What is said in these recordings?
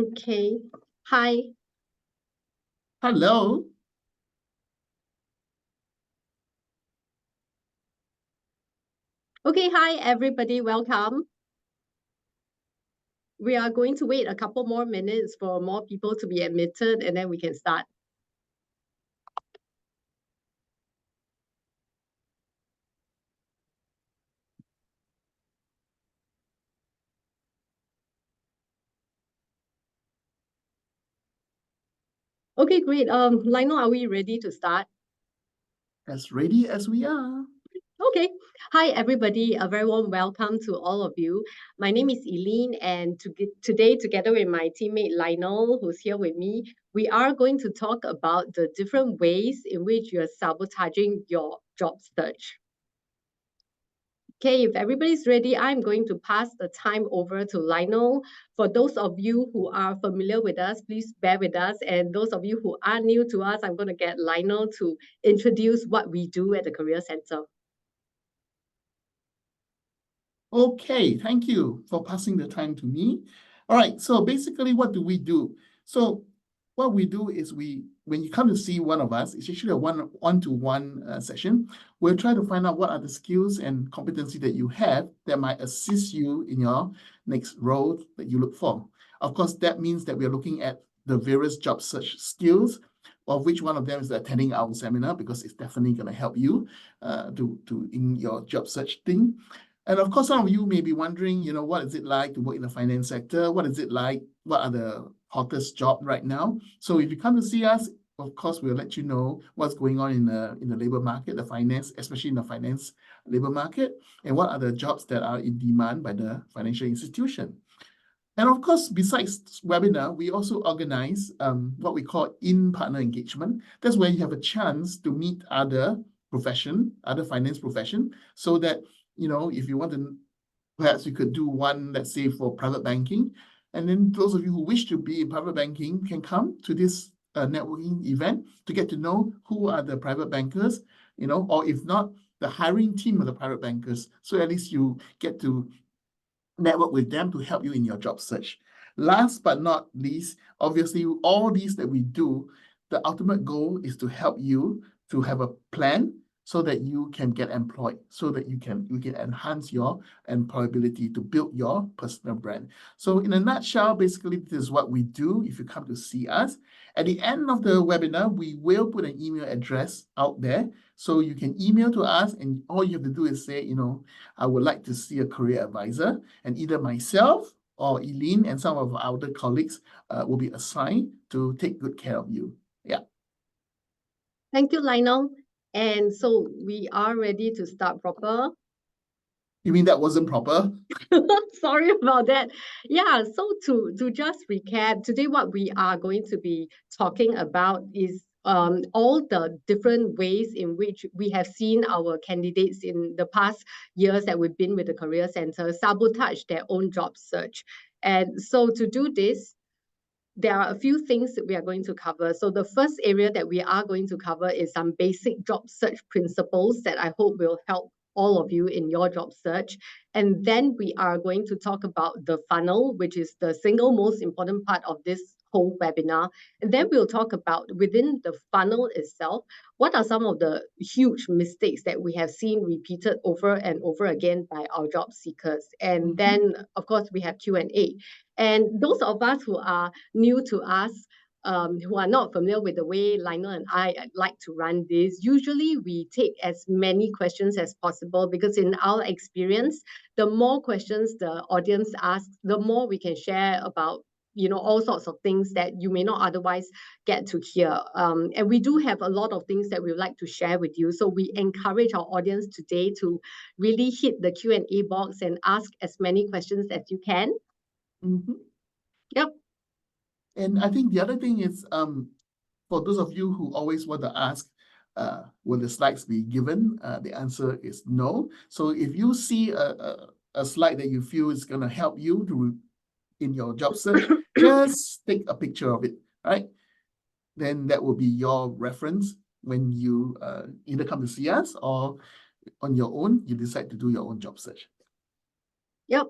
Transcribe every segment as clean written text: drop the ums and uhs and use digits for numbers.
Okay. Hi. Hello. Okay, hi everybody. Welcome. We are going to wait a couple more minutes for more people to be admitted and then we can start. Okay, great. Lionel, are we ready to start? As ready as we are. Okay. Hi, everybody. A very warm welcome to all of you. My name is Eileen, and today, together with my teammate Lionel, who's here with me, we are going to talk about the different ways in which you're sabotaging your job search. Okay, if everybody's ready, I'm going to pass the time over to Lionel. For those of you who are familiar with us, please bear with us. And those of you who are new to us, I'm going to get Lionel to introduce what we do at the Career Center. Okay, thank you for passing the time to me. All right, so basically what do we do? So what we do is when you come to see one of us, it's actually a one-to-one session. We'll try to find out what are the skills and competency that you have that might assist you in your next role that you look for. Of course, that means that we are looking at the various job search skills, of which one of them is attending our seminar, because it's definitely going to help you in your job search thing. And of course, some of you may be wondering, what is it like to work in the finance sector? What is it like? What are the hottest jobs right now? So if you come to see us, of course, we'll let you know what's going on in the labor market, the finance, especially in the finance labor market, and what are the jobs that are in demand by the financial institution. And of course, besides webinar, we also organize what we call in-partner engagement. That's where you have a chance to meet other finance profession, so that, if you want to, perhaps you could do one, let's say, for private banking. And then those of you who wish to be in private banking can come to this networking event to get to know who are the private bankers, or if not, the hiring team of the private bankers. So at least you get to network with them to help you in your job search. Last but not least, obviously, all these that we do, the ultimate goal is to help you to have a plan so that you can get employed, so that you can enhance your employability to build your personal brand. So in a nutshell, basically, this is what we do if you come to see us. At the end of the webinar, we will put an email address out there. So you can email to us, and all you have to do is say, I would like to see a career advisor, and either myself or Eileen and some of our other colleagues will be assigned to take good care of you. Yeah. Thank you, Lionel. And so we are ready to start proper. You mean that wasn't proper? Sorry about that. Yeah, so to just recap, today what we are going to be talking about is all the different ways in which we have seen our candidates in the past years that we've been with the Career Center sabotage their own job search. And so to do this, there are a few things that we are going to cover. So the first area that we are going to cover is some basic job search principles that I hope will help all of you in your job search. And then we are going to talk about the funnel, which is the single most important part of this whole webinar. And then we'll talk about within the funnel itself, what are some of the huge mistakes that we have seen repeated over and over again by our job seekers. And then, of course, we have Q&A. And those of us who are new to us, who are not familiar with the way Lionel and I like to run this, usually we take as many questions as possible, because in our experience, the more questions the audience asks, the more we can share about all sorts of things that you may not otherwise get to hear. And we do have a lot of things that we would like to share with you. So we encourage our audience today to really hit the Q&A box and ask as many questions as you can. Yep. And I think the other thing is, for those of you who always want to ask, will the slides be given? The answer is no. So if you see a slide that you feel is going to help you in your job search, just take a picture of it, right? Then that will be your reference when you either come to see us or on your own, you decide to do your own job search. Yep.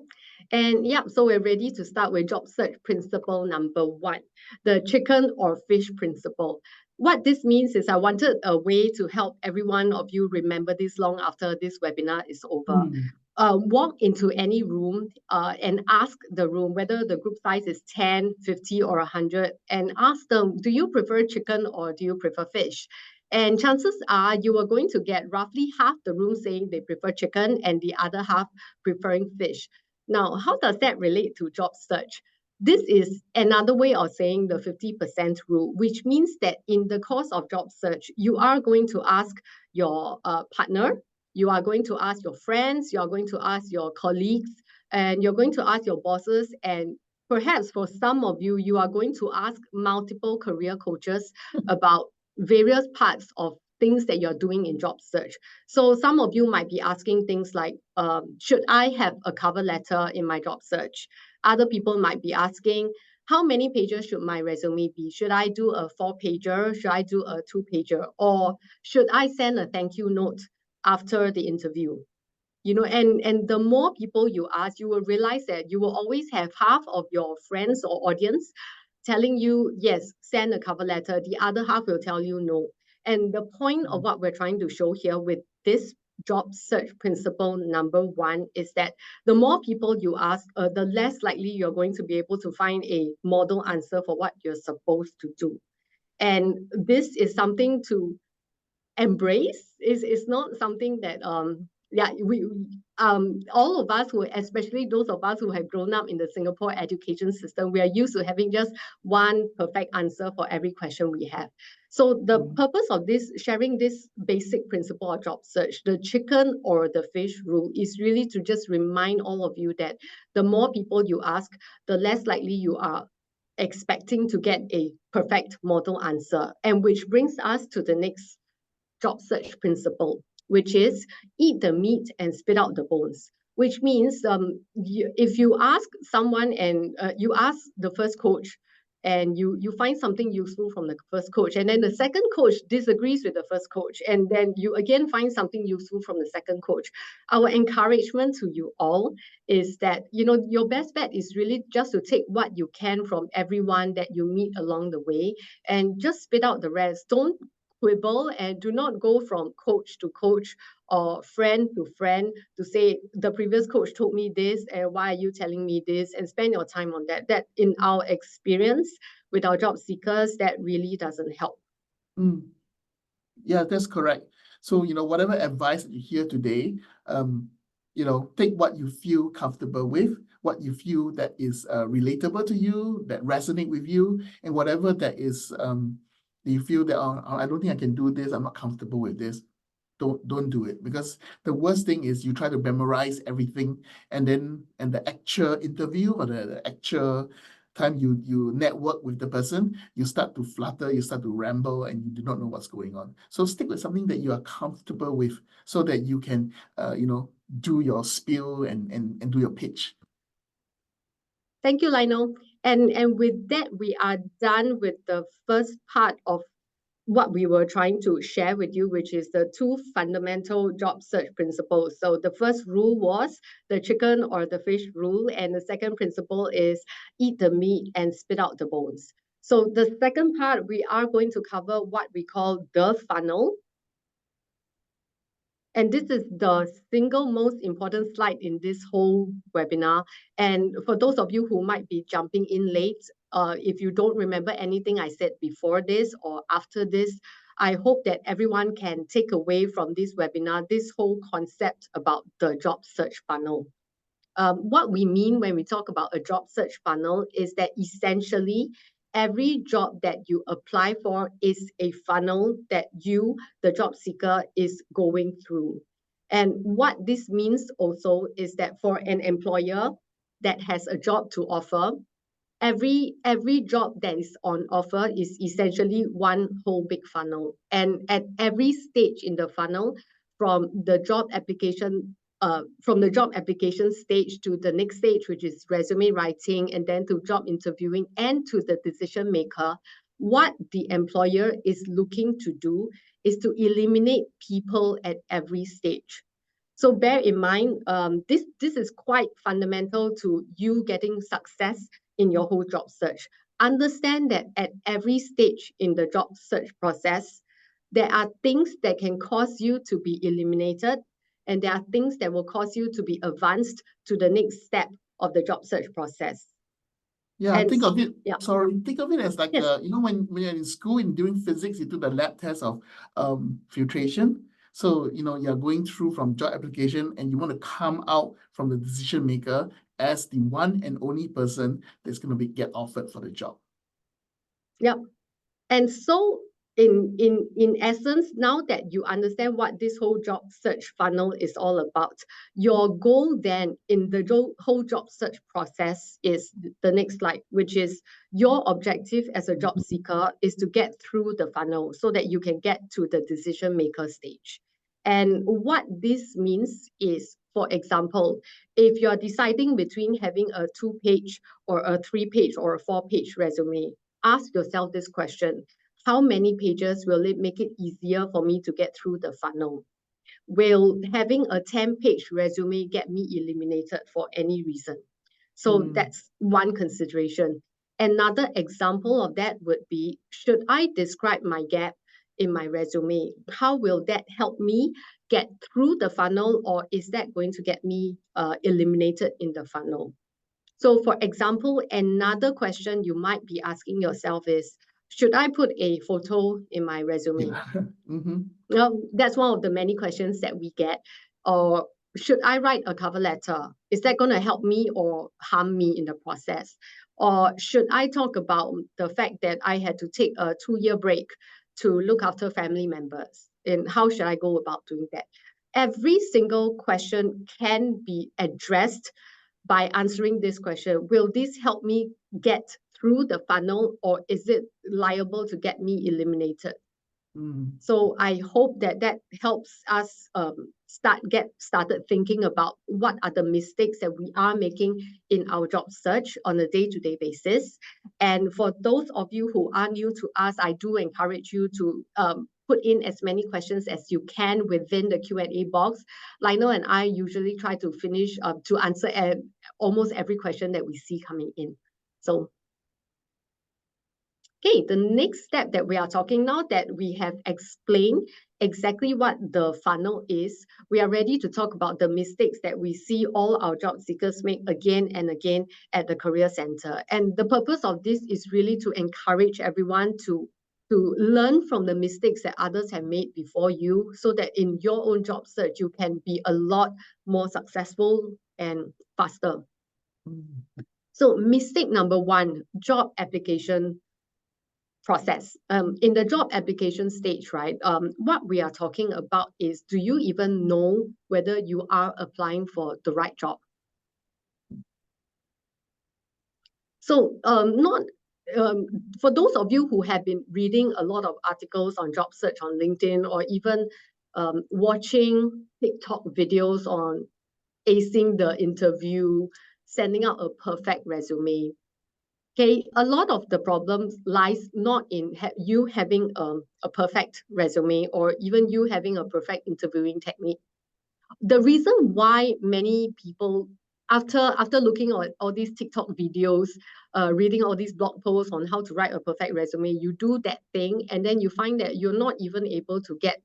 And yeah, so we're ready to start with job search principle number 1, the chicken or fish principle. What this means is I wanted a way to help every one of you remember this long after this webinar is over. Walk into any room and ask the room whether the group size is 10, 50, or 100, and ask them, do you prefer chicken or do you prefer fish? And chances are you are going to get roughly half the room saying they prefer chicken and the other half preferring fish. Now, how does that relate to job search? This is another way of saying the 50% rule, which means that in the course of job search, you are going to ask your partner, you are going to ask your friends, you are going to ask your colleagues, and you're going to ask your bosses. And perhaps for some of you, you are going to ask multiple career coaches about various parts of things that you're doing in job search. So some of you might be asking things like, should I have a cover letter in my job search? Other people might be asking, how many pages should my resume be? Should I do a 4-pager? Should I do a 2-pager? Or should I send a thank you note after the interview? You know, and the more people you ask, you will realize that you will always have half of your friends or audience telling you, yes, send a cover letter. The other half will tell you no. And the point of what we're trying to show here with this job search principle number 1 is that the more people you ask, the less likely you're going to be able to find a model answer for what you're supposed to do. And this is something to embrace. It's not something that all of us who, especially those of us who have grown up in the Singapore education system, we are used to having just one perfect answer for every question we have. So the purpose of this, sharing this basic principle of job search, the chicken or the fish rule, is really to just remind all of you that the more people you ask, the less likely you are expecting to get a perfect model answer. And which brings us to the next job search principle, which is eat the meat and spit out the bones. Which means if you ask someone and you ask the first coach and you find something useful from the first coach, and then the second coach disagrees with the first coach, and then you again find something useful from the second coach, our encouragement to you all is that, you know, your best bet is really just to take what you can from everyone that you meet along the way and just spit out the rest. Don't quibble and do not go from coach to coach or friend to friend to say the previous coach told me this and why are you telling me this, and spend your time on that. That, in our experience with our job seekers, that really doesn't help. Yeah, that's correct. So, you know, whatever advice that you hear today, you know, take what you feel comfortable with, what you feel that is relatable to you, that resonate with you, and whatever that is you feel that, oh, I don't think I can do this, I'm not comfortable with this, don't do it. Because the worst thing is you try to memorize everything, and then the actual interview or the actual time you network with the person, you start to flutter, you start to ramble, and you do not know what's going on. So stick with something that you are comfortable with, so that you can you know, do your spiel and do your pitch. Thank you, Lionel. And with that, we are done with the first part of what we were trying to share with you, which is the 2 fundamental job search principles. So the first rule was the chicken or the fish rule, and the second principle is eat the meat and spit out the bones. So the second part, we are going to cover what we call the funnel. And this is the single most important slide in this whole webinar. And for those of you who might be jumping in late, if you don't remember anything I said before this or after this, I hope that everyone can take away from this webinar this whole concept about the job search funnel. What we mean when we talk about a job search funnel is that essentially every job that you apply for is a funnel that you, the job seeker, is going through. And what this means also is that for an employer that has a job to offer, every job that is on offer is essentially one whole big funnel. And at every stage in the funnel, from the job application stage to the next stage, which is resume writing, and then to job interviewing and to the decision maker, what the employer is looking to do is to eliminate people at every stage. So bear in mind, this is quite fundamental to you getting success in your whole job search. Understand that at every stage in the job search process, there are things that can cause you to be eliminated, and there are things that will cause you to be advanced to the next step of the job search process. Yeah, And think of it. yeah. Sorry, think of it as like Yes. you know, when you're in school and doing physics, you do the lab test of filtration. So you know you're going through from job application, and you want to come out from the decision maker as the one and only person that's going to get offered for the job. Yep. And so in essence, now that you understand what this whole job search funnel is all about, your goal then in the whole job search process is the next slide, which is your objective as a job seeker is to get through the funnel so that you can get to the decision maker stage. And what this means is, for example, if you're deciding between having a 2-page or a 3-page or a 4-page resume, ask yourself this question: how many pages will it make it easier for me to get through the funnel? Will having a 10-page resume get me eliminated for any reason? So that's one consideration. Another example of that would be, should I describe my gap in my resume? How will that help me get through the funnel, or is that going to get me eliminated in the funnel? So for example, another question you might be asking yourself is, should I put a photo in my resume? Yeah. That's one of the many questions that we get. Or should I write a cover letter? Is that going to help me or harm me in the process? Or should I talk about the fact that I had to take a 2-year break to look after family members? And how should I go about doing that? Every single question can be addressed by answering this question. Will this help me get through the funnel, or is it liable to get me eliminated? So I hope that that helps us get started thinking about what are the mistakes that we are making in our job search on a day-to-day basis. And for those of you who are new to us, I do encourage you to put in as many questions as you can within the Q&A box. Lionel and I usually try to finish to answer almost every question that we see coming in. So okay, the next step that we are talking, now that we have explained exactly what the funnel is, we are ready to talk about the mistakes that we see all our job seekers make again and again at the Career Center. And the purpose of this is really to encourage everyone to learn from the mistakes that others have made before you, so that in your own job search, you can be a lot more successful and faster. So mistake number 1, job application process. In the job application stage, right, what we are talking about is, do you even know whether you are applying for the right job? So for those of you who have been reading a lot of articles on job search on LinkedIn, or even watching TikTok videos on acing the interview, sending out a perfect resume, okay, a lot of the problems lies not in you having a perfect resume, or even you having a perfect interviewing technique. The reason why many people, after looking at all these TikTok videos, reading all these blog posts on how to write a perfect resume, you do that thing, and then you find that you're not even able to get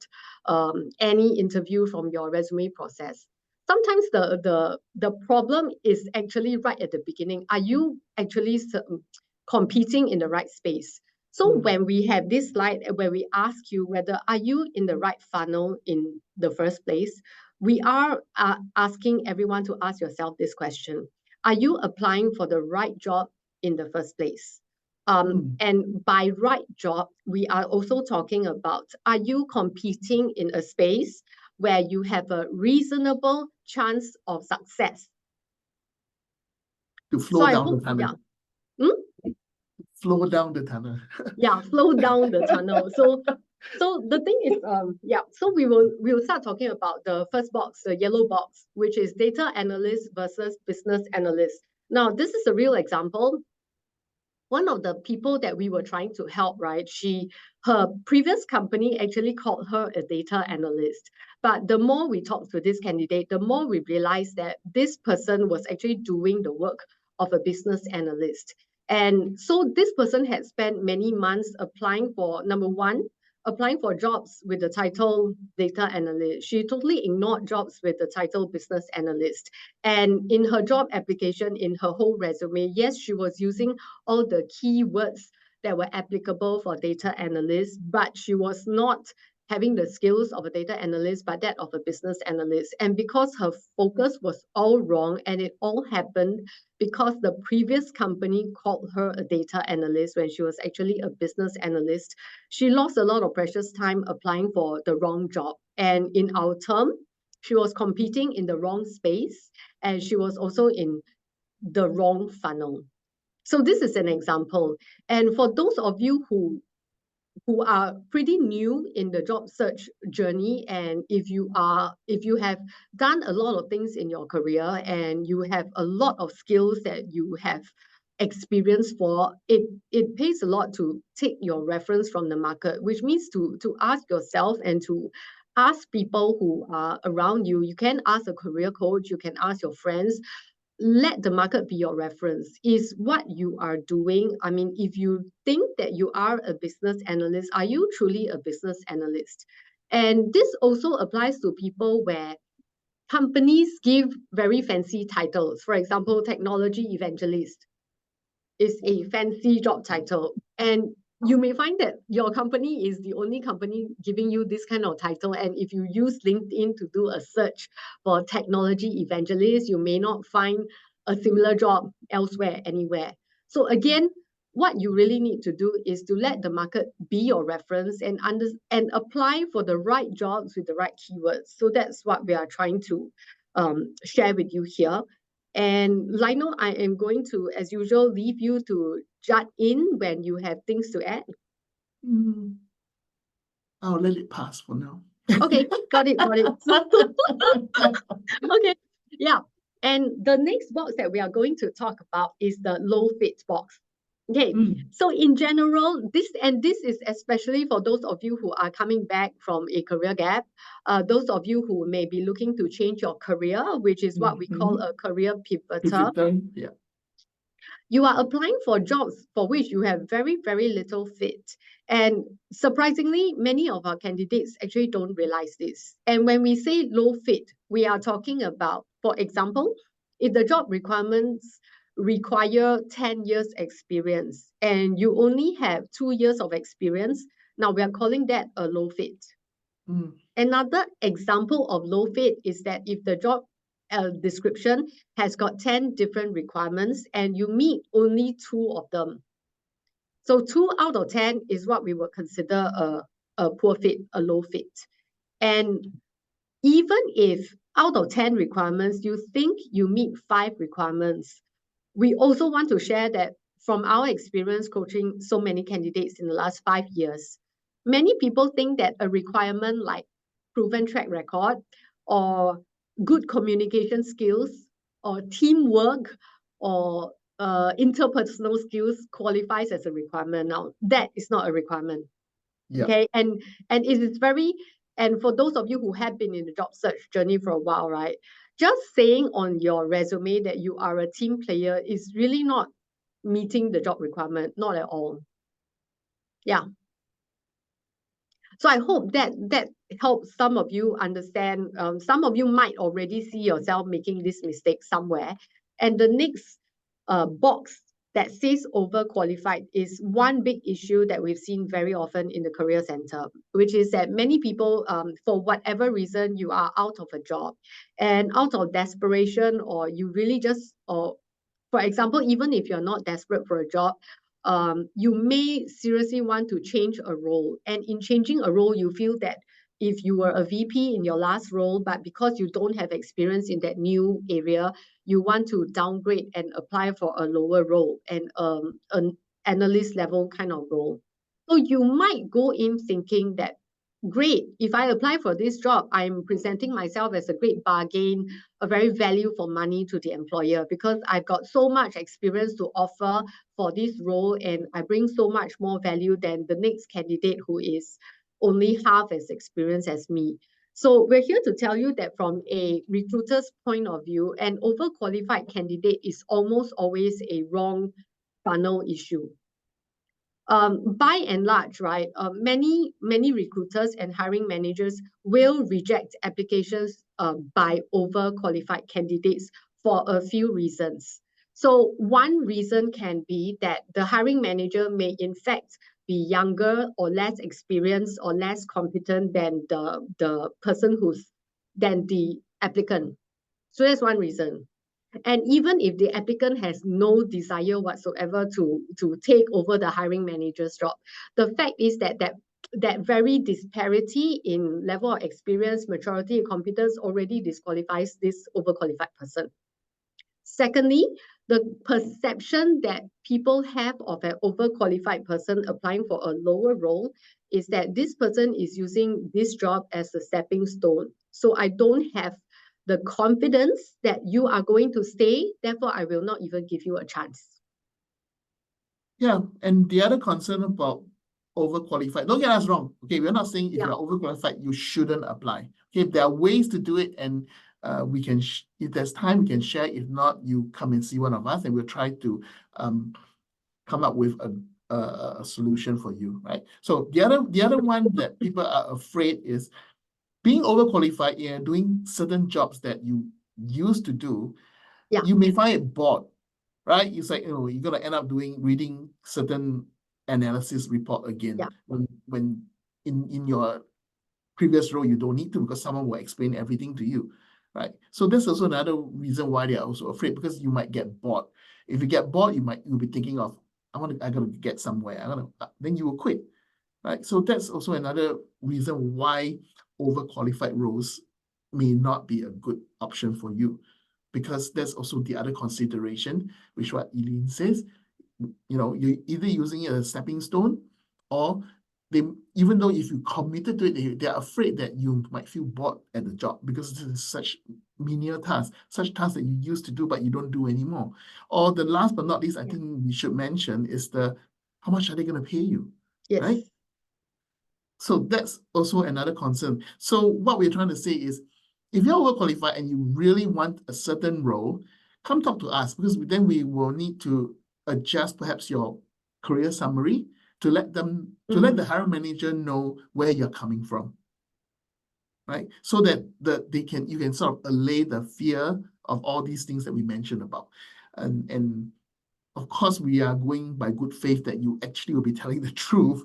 any interview from your resume process. Sometimes the problem is actually right at the beginning. Are you actually competing in the right space? So when we have this slide where we ask you whether are you in the right funnel in the first place, we are asking everyone to ask yourself this question: are you applying for the right job in the first place? And by right job, we are also talking about, are you competing in a space where you have a reasonable chance of success? To flow down the tunnel. Yeah. Flow down the tunnel. Yeah, flow down the tunnel. So the thing is, so we'll start talking about the first box, the yellow box, which is data analyst versus business analyst. Now, this is a real example. one of the people that we were trying to help, right? Her previous company actually called her a data analyst. But the more we talked to this candidate, the more we realized that this person was actually doing the work of a business analyst. And so this person had spent many months applying for, number one, applying for jobs with the title data analyst. She totally ignored jobs with the title business analyst. And in her job application, in her whole resume, yes, she was using all the keywords that were applicable for data analysts, but she was not having the skills of a data analyst, but that of a business analyst. And because her focus was all wrong, and it all happened because the previous company called her a data analyst when she was actually a business analyst, she lost a lot of precious time applying for the wrong job. And in our term, she was competing in the wrong space, and she was also in the wrong funnel. So this is an example. And for those of you who are pretty new in the job search journey, and if you have done a lot of things in your career and you have a lot of skills that you have experience for, it pays a lot to take your reference from the market, which means to ask yourself and to ask people who are around you. You can ask a career coach, you can ask your friends. Let the market be your reference. Is what you are doing, I mean, if you think that you are a business analyst, are you truly a business analyst? And this also applies to people where companies give very fancy titles. For example, technology evangelist is a fancy job title, and you may find that your company is the only company giving you this kind of title. And if you use LinkedIn to do a search for technology evangelist, you may not find a similar job elsewhere, anywhere. So again, what you really need to do is to let the market be your reference and apply for the right jobs with the right keywords. So that's what we are trying to share with you here. And Lionel, I am going to, as usual, leave you to jut in when you have things to add. I'll let it pass for now. Okay, got it. Okay, yeah. And the next box that we are going to talk about is the low fit box. Okay, so in general, this is especially for those of you who are coming back from a career gap, those of you who may be looking to change your career, which is what we call a career pivoter. Yeah. You are applying for jobs for which you have very, very little fit. And surprisingly, many of our candidates actually don't realize this. And when we say low fit, we are talking about, for example, if the job requirements require 10 years experience and you only have 2 years of experience, now we are calling that a low fit. Another example of low fit is that if the job description has got 10 different requirements and you meet only 2 of them. So 2 out of 10 is what we would consider a poor fit, a low fit. And even if out of 10 requirements, you think you meet 5 requirements, we also want to share that from our experience coaching so many candidates in the last 5 years, many people think that a requirement like proven track record or good communication skills or teamwork or interpersonal skills qualifies as a requirement. Now, that is not a requirement. Yep. Okay, and it is very, and for those of you who have been in the job search journey for a while, right, just saying on your resume that you are a team player is really not meeting the job requirement, not at all. Yeah. So I hope that helps some of you understand. Some of you might already see yourself making this mistake somewhere. And the next box that says overqualified is one big issue that we've seen very often in the career center, which is that many people, for whatever reason, you are out of a job and out of desperation, or you really just, or for example, even if you're not desperate for a job, you may seriously want to change a role. And in changing a role, you feel that if you were a VP in your last role, but because you don't have experience in that new area, you want to downgrade and apply for a lower role and an analyst level kind of role. So you might go in thinking that great. If I apply for this job, I'm presenting myself as a great bargain, a very value for money to the employer, because I've got so much experience to offer for this role, and I bring so much more value than the next candidate who is only half as experienced as me. So we're here to tell you that from a recruiter's point of view, an overqualified candidate is almost always a wrong funnel issue. By and large, right, many recruiters and hiring managers will reject applications by overqualified candidates for a few reasons. So one reason can be that the hiring manager may in fact be younger or less experienced or less competent than the applicant. So that's one reason. And even if the applicant has no desire whatsoever to take over the hiring manager's job, the fact is that very disparity in level of experience, maturity, and competence already disqualifies this overqualified person. Secondly, the perception that people have of an overqualified person applying for a lower role is that this person is using this job as a stepping stone. So I don't have the confidence that you are going to stay, therefore I will not even give you a chance. Yeah, and the other concern about overqualified, don't get us wrong. Okay, we're not saying if Yeah. you're overqualified, you shouldn't apply. Okay, there are ways to do it, and we can, if there's time, we can share. If not, you come and see one of us, and we'll try to come up with a solution for you, right? So the other one that people are afraid is being overqualified and doing certain jobs that you used to do. Yeah. You may find it bored, right? It's like, you're gonna end up reading certain analysis report again. Yeah. When in your previous role you don't need to, because someone will explain everything to you, right? So that's also another reason why they are also afraid, because you might get bored. If you get bored, you'll be thinking of, I gotta get somewhere. Then you will quit, right? So that's also another reason why overqualified roles may not be a good option for you, because there's also the other consideration, which what Eileen says, you're either using it as a stepping stone, or even though if you committed to it, they're afraid that you might feel bored at the job, because this is such menial tasks, such tasks that you used to do but you don't do anymore. Or the last but not least, I think we should mention is how much are they going to pay you? Yes. Right? So that's also another concern. So what we're trying to say is, if you're overqualified and you really want a certain role, come talk to us, because then we will need to adjust perhaps your career summary to let the hiring manager know where you're coming from, right? So that you can sort of allay the fear of all these things that we mentioned about, and of course we are going by good faith that you actually will be telling the truth,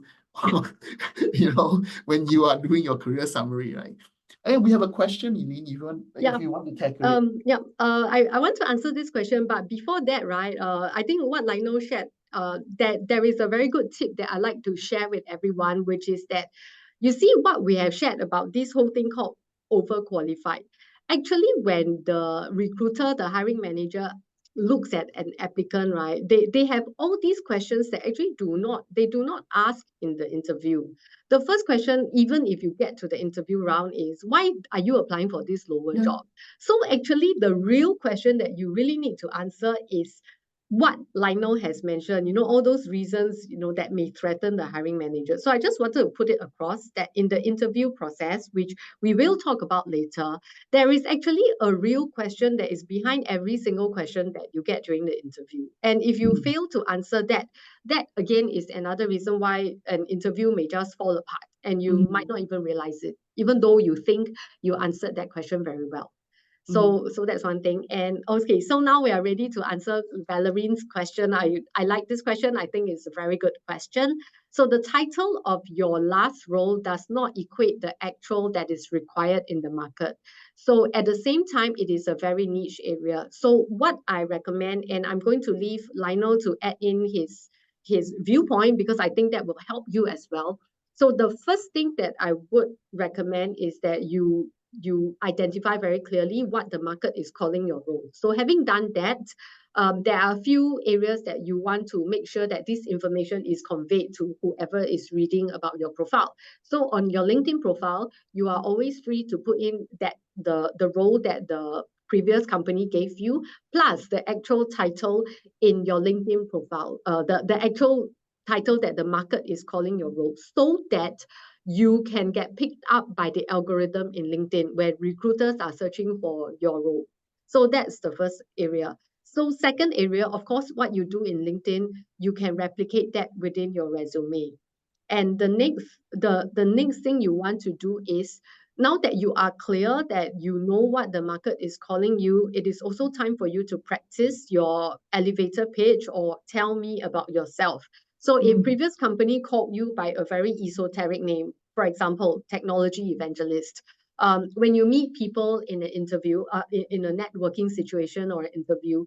when you are doing your career summary, right? And we have a question, Eileen, if you want to tackle it. I want to answer this question, but before that, right, I think what Lionel shared, that there is a very good tip that I like to share with everyone, which is that you see what we have shared about this whole thing called overqualified. Actually, when the recruiter, the hiring manager, looks at an applicant, right, they have all these questions that actually do not ask in the interview. The first question, even if you get to the interview round, is why are you applying for this lower job? So actually, the real question that you really need to answer is what Lionel has mentioned, all those reasons, that may threaten the hiring manager. So I just wanted to put it across that in the interview process, which we will talk about later, there is actually a real question that is behind every single question that you get during the interview. And if you fail to answer that again is another reason why an interview may just fall apart and you might not even realize it, even though you think you answered that question very well. So that's one thing. And okay, so now we are ready to answer Valerine's question. I like this question. I think it's a very good question. So the title of your last role does not equate the actual that is required in the market. So at the same time, it is a very niche area. So what I recommend, and I'm going to leave Lionel to add in his viewpoint, because I think that will help you as well. So the first thing that I would recommend is that you identify very clearly what the market is calling your role. So having done that, there are a few areas that you want to make sure that this information is conveyed to whoever is reading about your profile. So on your LinkedIn profile, you are always free to put in that the role that the previous company gave you, plus the actual title in your LinkedIn profile, the actual title that the market is calling your role, so that you can get picked up by the algorithm in LinkedIn where recruiters are searching for your role. So that's the first area. So second area, of course, what you do in LinkedIn, you can replicate that within your resume. And the next thing you want to do is, now that you are clear that you know what the market is calling you, it is also time for you to practice your elevator pitch or tell me about yourself. So if previous company called you by a very esoteric name, for example, technology evangelist, when you meet people in an interview, in a networking situation or an interview,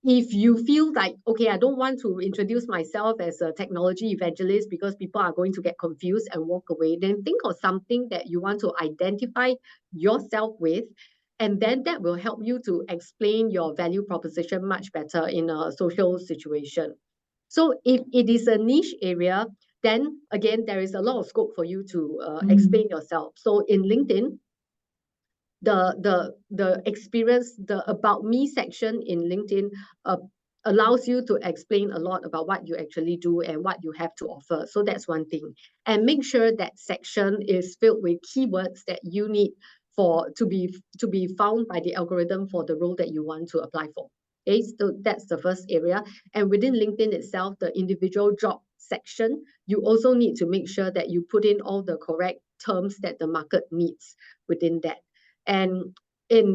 if you feel like, okay, I don't want to introduce myself as a technology evangelist because people are going to get confused and walk away, then think of something that you want to identify yourself with. And then that will help you to explain your value proposition much better in a social situation. So if it is a niche area, then again, there is a lot of scope for you to explain yourself. So in LinkedIn, the experience, the about me section in LinkedIn allows you to explain a lot about what you actually do and what you have to offer. So that's one thing. And make sure that section is filled with keywords that you need for to be found by the algorithm for the role that you want to apply for. Okay, so that's the first area. And within LinkedIn itself, the individual job section, you also need to make sure that you put in all the correct terms that the market needs within that. And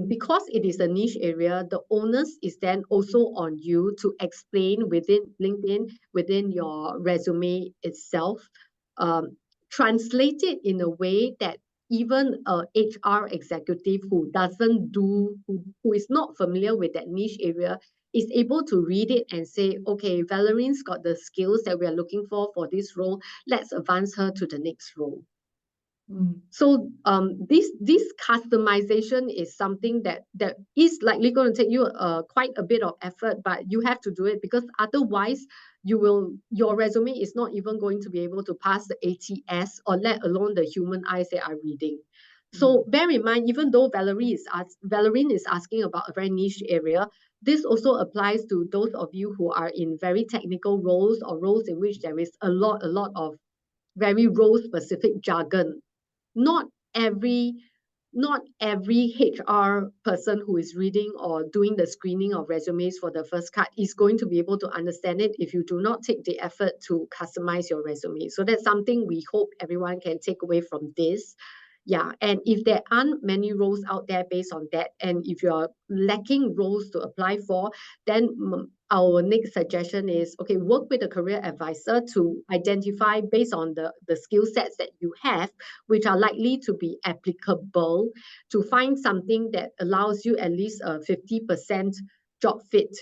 because it is a niche area, the onus is then also on you to explain within LinkedIn, within your resume itself, translate it in a way that even a HR executive who is not familiar with that niche area is able to read it and say, okay, Valerine's got the skills that we are looking for this role. Let's advance her to the next role. So this customization is something that is likely going to take you quite a bit of effort, but you have to do it, because otherwise your resume is not even going to be able to pass the ATS, or let alone the human eyes that are reading. So bear in mind, even though Valerine is asking about a very niche area, this also applies to those of you who are in very technical roles, or roles in which there is a lot of very role-specific jargon. Not every HR person who is reading or doing the screening of resumes for the first cut is going to be able to understand it if you do not take the effort to customize your resume. So that's something we hope everyone can take away from this. Yeah, and if there aren't many roles out there based on that, and if you're lacking roles to apply for, then our next suggestion is, okay, work with a career advisor to identify, based on the skill sets that you have, which are likely to be applicable, to find something that allows you at least a 50% job fit,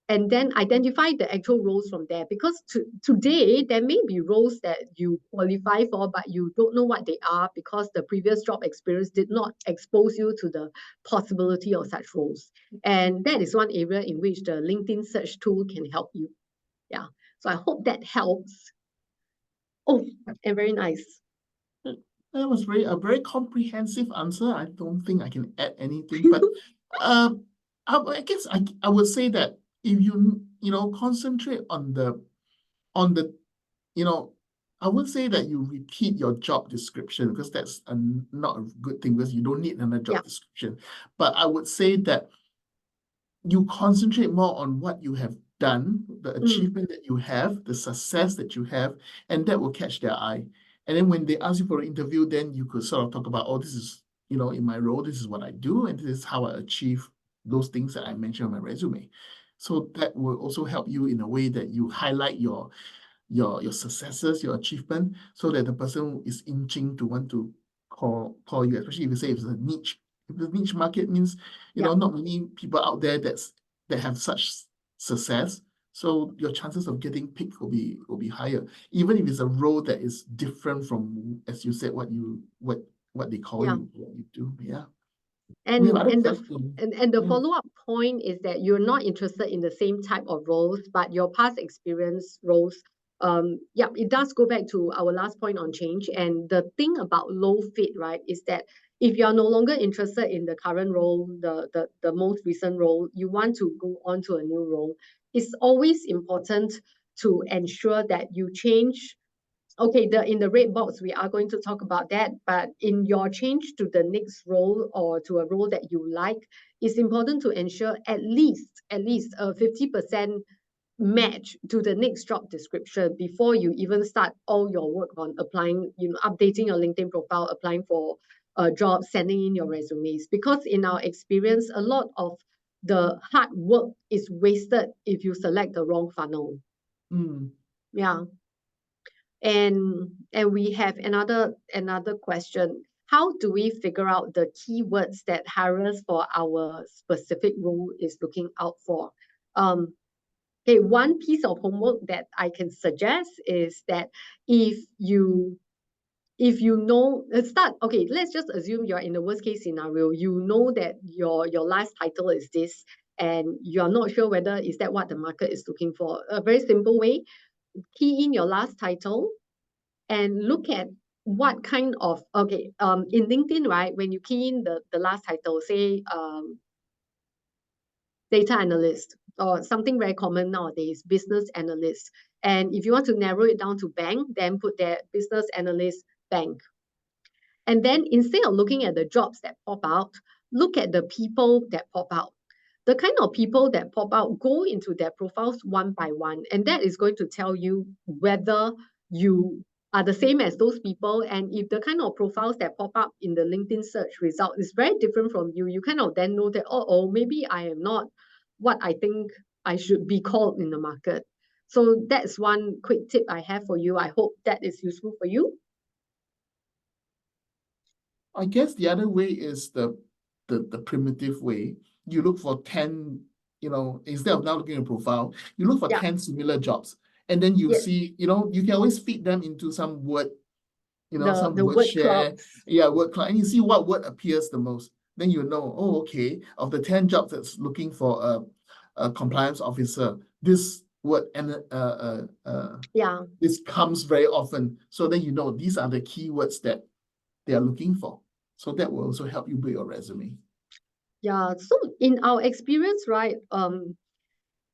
and then identify the actual roles from there. Because today, there may be roles that you qualify for, but you don't know what they are because the previous job experience did not expose you to the possibility of such roles. And that is one area in which the LinkedIn search tool can help you. Yeah, so I hope that helps. Oh, and very nice. That was a very comprehensive answer. I don't think I can add anything, but I guess I would say that if you concentrate on the I would say that you repeat your job description, because that's not a good thing, because you don't need another job description. But I would say that you concentrate more on what you have done, the achievement that you have, the success that you have, and that will catch their eye. And then when they ask you for an interview, then you could sort of talk about, oh, this is, in my role, this is what I do, and this is how I achieve those things that I mentioned on my resume. So that will also help you in a way that you highlight your successes, your achievement, so that the person is inching to want to call you, especially if you say it's a niche. If the niche market means, not many people out there that have such success. So your chances of getting picked will be higher, even if it's a role that is different from, as you said, what they call you, what you do. Yeah. We have other And the questions. and the Yeah. follow-up point is that you're not interested in the same type of roles, but your past experience roles. Yeah, it does go back to our last point on change. And the thing about low fit, right, is that if you're no longer interested in the current role, the most recent role, you want to go on to a new role, it's always important to ensure that you change. Okay, in the red box, we are going to talk about that, but in your change to the next role or to a role that you like, it's important to ensure at least a 50% match to the next job description before you even start all your work on applying, updating your LinkedIn profile, applying for a job, sending in your resumes. Because in our experience, a lot of the hard work is wasted if you select the wrong funnel. Yeah. And we have another question. How do we figure out the keywords that hirers for our specific role is looking out for? Okay, one piece of homework that I can suggest is that if you know, okay, let's just assume you're in the worst case scenario. You know that your last title is this, and you're not sure whether is that what the market is looking for. A very simple way, key in your last title and look at what kind of, in LinkedIn, right, when you key in the last title, say data analyst, or something very common nowadays, business analyst. And if you want to narrow it down to bank, then put there business analyst bank. And then instead of looking at the jobs that pop out, look at the people that pop out. The kind of people that pop out, go into their profiles one by one, and that is going to tell you whether you are the same as those people. And if the kind of profiles that pop up in the LinkedIn search result is very different from you, you kind of then know that, oh, maybe I am not what I think I should be called in the market. So that's one quick tip I have for you. I hope that is useful for you. I guess the other way is the primitive way. You look for 10, instead of now looking at a profile, you look for 10 similar jobs. And then you see, you can always feed them into some word, some the word share. clouds. Yeah, word cloud. And you see what word appears the most. Then you know, oh, okay, of the 10 jobs that's looking for a compliance officer, this word and this comes very often. So then these are the keywords that they are looking for. So that will also help you build your resume. Yeah, so in our experience, right,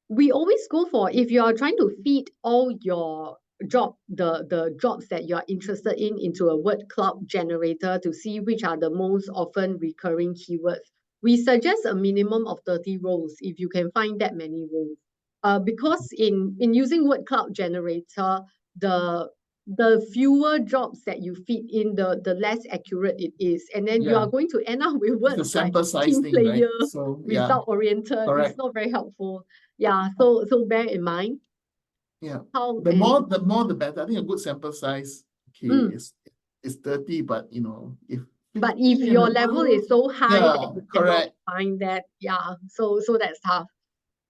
we always go for, if you are trying to feed all your the jobs that you're interested in into a word cloud generator to see which are the most often recurring keywords, we suggest a minimum of 30 roles if you can find that many roles. Because in using word cloud generator, the fewer jobs that you feed in, the less accurate it is. And then you are going to end up with words like team player, right? So, result oriented. It's not very helpful. Yeah, so bear in mind. Yeah. The more the better. I think a good sample size, is 30, but if your level is so high that you cannot find that, so that's tough.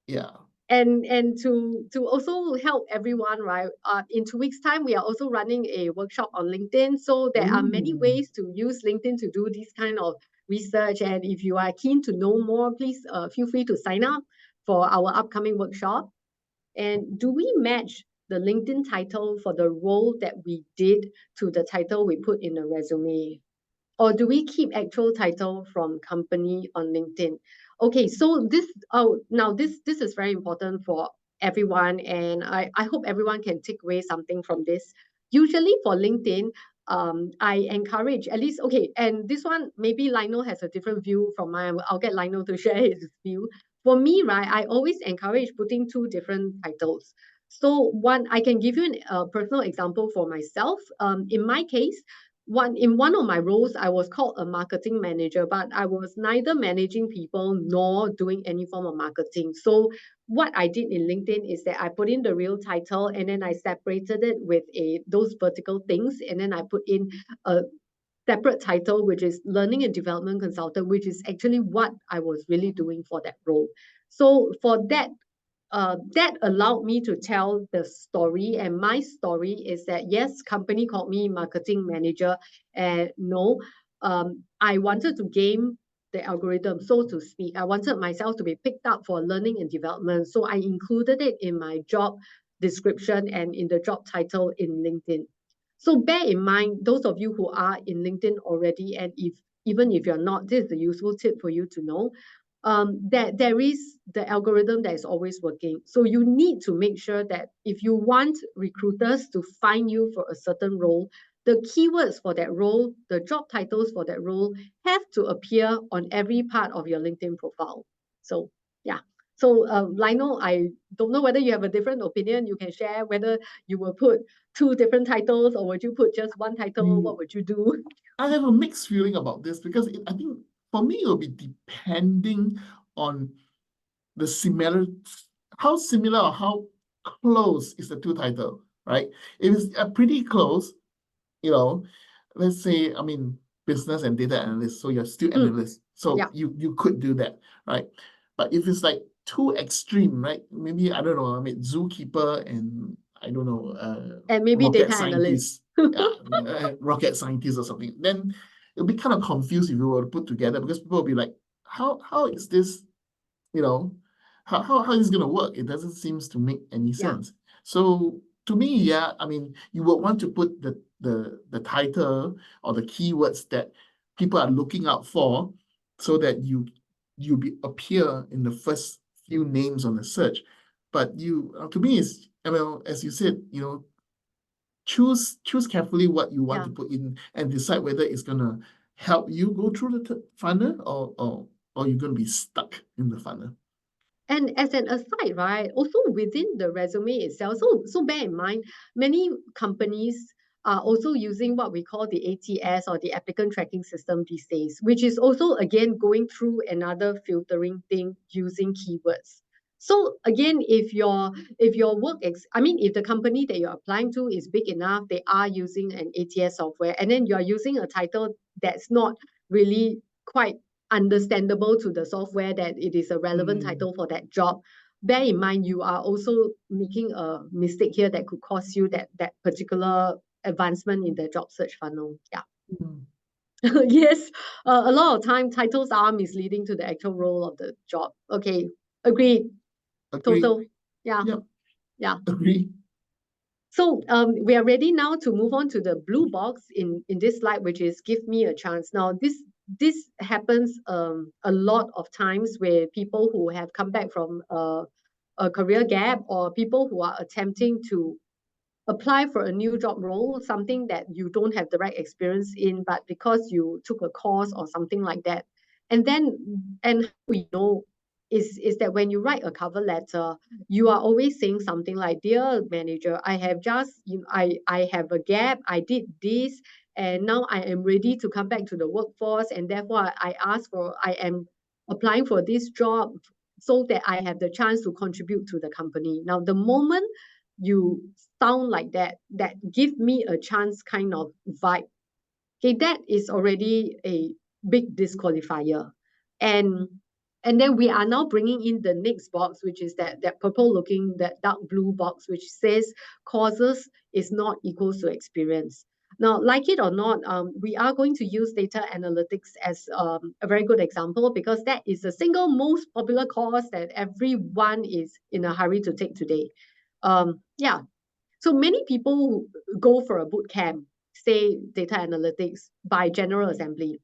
Yeah. And to also help everyone, right? In 2 weeks' time, we are also running a workshop on LinkedIn. So there are many ways to use LinkedIn to do this kind of research. And if you are keen to know more, please feel free to sign up for our upcoming workshop. And do we match the LinkedIn title for the role that we did to the title we put in the resume? Or do we keep actual title from company on LinkedIn? Okay, so now this is very important for everyone, and I hope everyone can take away something from this. Usually for LinkedIn, I encourage at least, okay, and this one, maybe Lionel has a different view from mine. I'll get Lionel to share his view. For me, right, I always encourage putting 2 different titles. So one, I can give you a personal example for myself. In my case, in one of my roles, I was called a marketing manager, but I was neither managing people nor doing any form of marketing. So what I did in LinkedIn is that I put in the real title, and then I separated it with those vertical things, and then I put in a separate title, which is learning and development consultant, which is actually what I was really doing for that role. So for that, that allowed me to tell the story. And my story is that, yes, company called me marketing manager, and no, I wanted to gain the algorithm, so to speak. I wanted myself to be picked up for learning and development. So I included it in my job description and in the job title in LinkedIn. So bear in mind, those of you who are in LinkedIn already, and even if you're not, this is a useful tip for you to know, that there is the algorithm that is always working. So you need to make sure that if you want recruiters to find you for a certain role, the keywords for that role, the job titles for that role have to appear on every part of your LinkedIn profile. So yeah. So Lionel, I don't know whether you have a different opinion. You can share whether you will put 2 different titles or would you put just one title? What would you do? I have a mixed feeling about this because I think for me it will be depending on the how similar or how close is the 2 title, right? If it's pretty close, let's say, I mean, business and data analyst, so you're still analyst. So Yeah. you could do that, right? But if it's like too extreme, right? Maybe, I don't know, I mean, zookeeper and I don't know, And maybe rocket data analyst. scientist, rocket scientist or something, then it'll be kind of confused if you were to put together because people will be like, how is this, how is this going to work? It doesn't seem to make any sense. So to me, yeah, I mean, you would want to put the title or the keywords that people are looking out for so that you appear in the first few names on the search. But to me, as you said, choose carefully what you want to put in and decide whether it's gonna help you go through the funnel or you're gonna be stuck in the funnel. And as an aside, right, also within the resume itself, so bear in mind, many companies are also using what we call the ATS or the applicant tracking system these days, which is also, again, going through another filtering thing using keywords. So again, if your work, if the company that you're applying to is big enough, they are using an ATS software, and then you're using a title that's not really quite understandable to the software that it is a relevant title for that job, bear in mind you are also making a mistake here that could cost you that particular advancement in the job search funnel. Yeah. Yes, a lot of time titles are misleading to the actual role of the job. Okay, agreed. Total. Yeah. Yep. Yeah. Agree. So we are ready now to move on to the blue box in this slide, which is give me a chance. Now, this happens a lot of times where people who have come back from a career gap or people who are attempting to apply for a new job role, something that you don't have the right experience in, but because you took a course or something like that. And we know is that when you write a cover letter, you are always saying something like, "Dear manager, I have just, I have a gap, I did this, and now I am ready to come back to the workforce, and therefore I am applying for this job so that I have the chance to contribute to the company." Now, the moment you sound like that give me a chance kind of vibe, okay, that is already a big disqualifier. And then we are now bringing in the next box, which is that purple looking, that dark blue box, which says courses is not equals to experience. Now, like it or not, we are going to use data analytics as a very good example because that is the single most popular course that everyone is in a hurry to take today. Yeah, so many people go for a boot camp, say data analytics by General Assembly.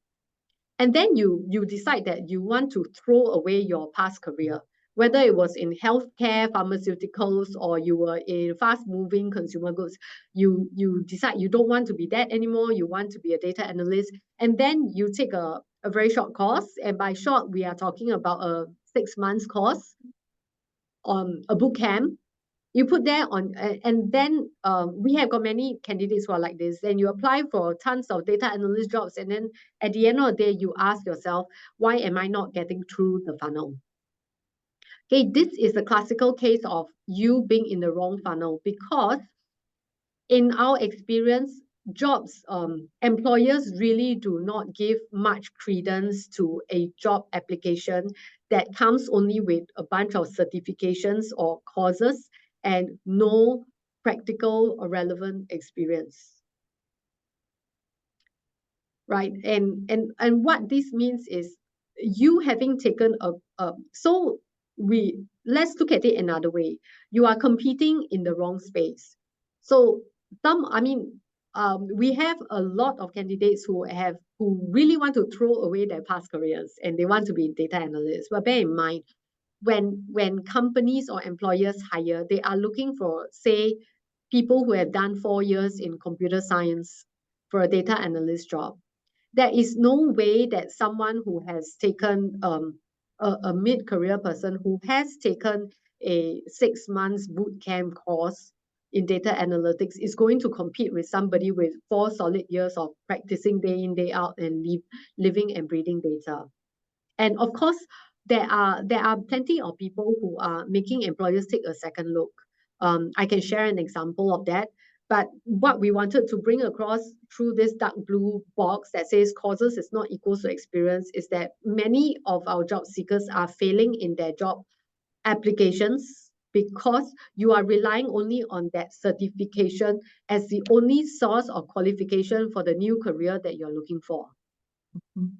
And then you decide that you want to throw away your past career, whether it was in healthcare, pharmaceuticals, or you were in fast-moving consumer goods. You decide you don't want to be that anymore. You want to be a data analyst. And then you take a very short course. And by short, we are talking about a 6 months course on a boot camp. You put there on, and then we have got many candidates who are like this, and you apply for tons of data analyst jobs, and then at the end of the day, you ask yourself, why am I not getting through the funnel? Okay, this is a classical case of you being in the wrong funnel because in our experience, employers really do not give much credence to a job application that comes only with a bunch of certifications or courses and no practical or relevant experience. Right? And what this means is you having taken let's look at it another way. You are competing in the wrong space. So we have a lot of candidates who really want to throw away their past careers and they want to be data analysts. But bear in mind, when companies or employers hire, they are looking for, say, people who have done 4 years in computer science for a data analyst job. There is no way that someone who has taken a mid-career person who has taken a 6 months boot camp course in data analytics is going to compete with somebody with 4 solid years of practicing day in, day out and living and breathing data. And of course, there are plenty of people who are making employers take a second look. I can share an example of that. But what we wanted to bring across through this dark blue box that says courses is not equal to experience is that many of our job seekers are failing in their job applications because you are relying only on that certification as the only source of qualification for the new career that you're looking for. Mm.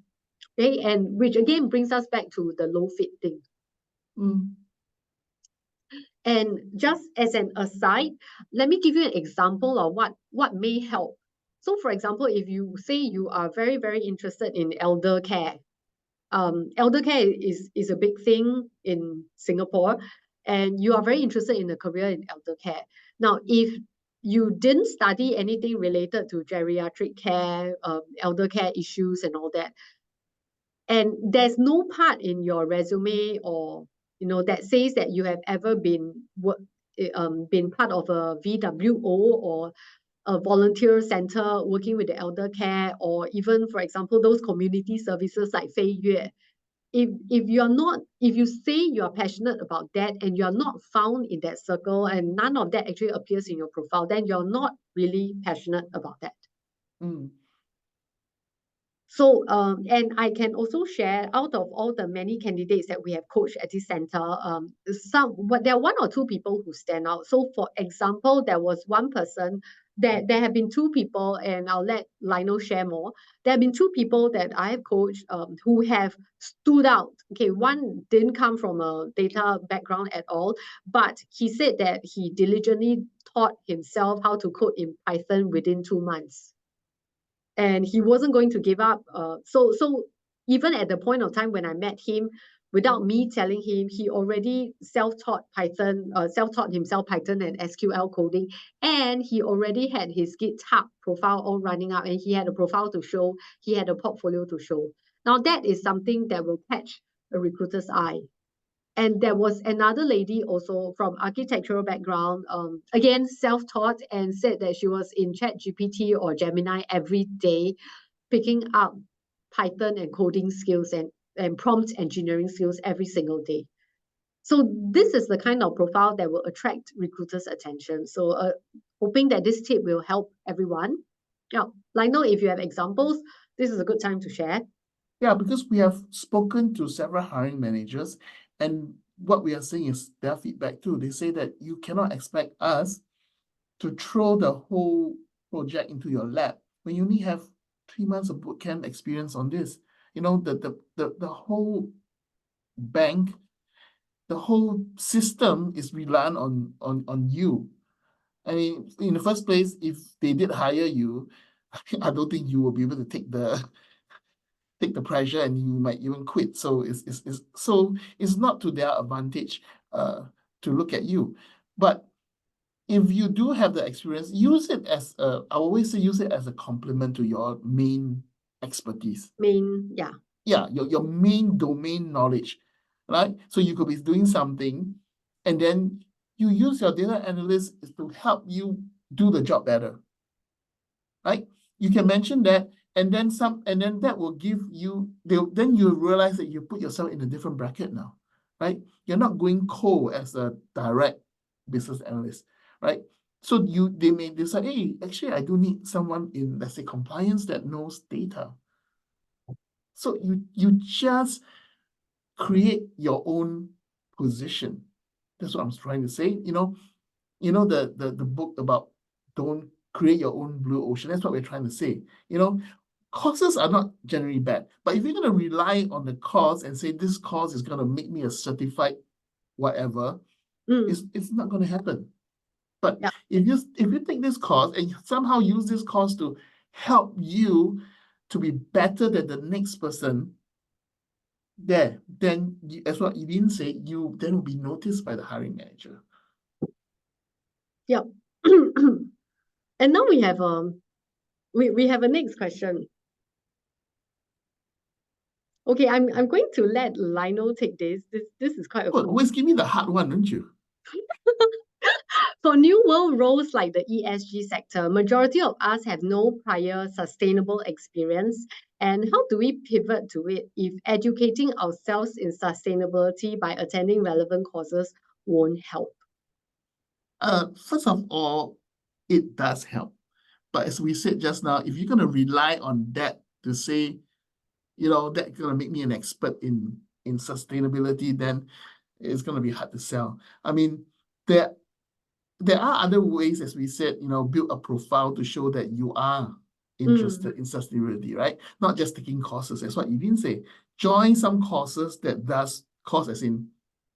Okay, and which again brings us back to the low fit thing. And just as an aside, let me give you an example of what may help. So for example, if you say you are very, very interested in elder care, elder care is a big thing in Singapore, and you are very interested in a career in elder care. Now, if you didn't study anything related to geriatric care, elder care issues and all that, and there's no part in your resume or that says that you have ever been part of a VWO or a volunteer center working with the elder care, or even, for example, those community services like Fei Yue. If you say you're passionate about that and you're not found in that circle and none of that actually appears in your profile, then you're not really passionate about that. So, and I can also share, out of all the many candidates that we have coached at this center, there are 1 or 2 people who stand out. So, for example, there was one person, there have been 2 people, and I'll let Lionel share more. There have been 2 people that I have coached who have stood out. Okay, one didn't come from a data background at all, but he said that he diligently taught himself how to code in Python within 2 months. And he wasn't going to give up. So even at the point of time when I met him, without me telling him, he already self-taught himself Python and SQL coding, and he already had his GitHub profile all running up, and he had a profile to show, he had a portfolio to show. Now that is something that will catch a recruiter's eye. And there was another lady also from architectural background, again, self-taught, and said that she was in ChatGPT or Gemini every day, picking up Python and coding skills and prompt engineering skills every single day. So this is the kind of profile that will attract recruiters' attention. So hoping that this tip will help everyone. Now, Lionel, if you have examples, this is a good time to share. Yeah, because we have spoken to several hiring managers, and what we are saying is their feedback too. They say that you cannot expect us to throw the whole project into your lap when you only have 3 months of bootcamp experience on this. The whole bank, the whole system is reliant on you. I mean, in the first place, if they did hire you, I don't think you will be able to take the pressure, and you might even quit. So it's not to their advantage to look at you. But if you do have the experience, use it as I always say, use it as a complement to your main expertise. Yeah, your main domain knowledge, right? So you could be doing something, and then you use your data analyst to help you do the job better, right? You can mention that, and then that will give you, then you realize that you put yourself in a different bracket now, right? You're not going cold as a direct business analyst, right? So they may decide, hey, actually, I do need someone in, let's say, compliance that knows data. So you just create your own position. That's what I'm trying to say. The book about don't create your own blue ocean. That's what we're trying to say. courses are not generally bad, but if you're going to rely on the course and say this course is going to make me a certified whatever, it's not going to happen. But Yeah. if you take this course and somehow use this course to help you to be better than the next person, then as what Eileen said, you then will be noticed by the hiring manager. Yeah. And now we have we have a next question. Okay, I'm going to let Lionel take this. This is quite a Well, always give me the hard one, don't you? For new world roles like the ESG sector, majority of us have no prior sustainable experience. And how do we pivot to it if educating ourselves in sustainability by attending relevant courses won't help? First of all, it does help. But as we said just now, if you're going to rely on that to say, that's going to make me an expert in sustainability, then it's going to be hard to sell. I mean, there are other ways, as we said, build a profile to show that you are interested in sustainability, right? Not just taking courses. That's what you didn't say. Join some courses that does course as in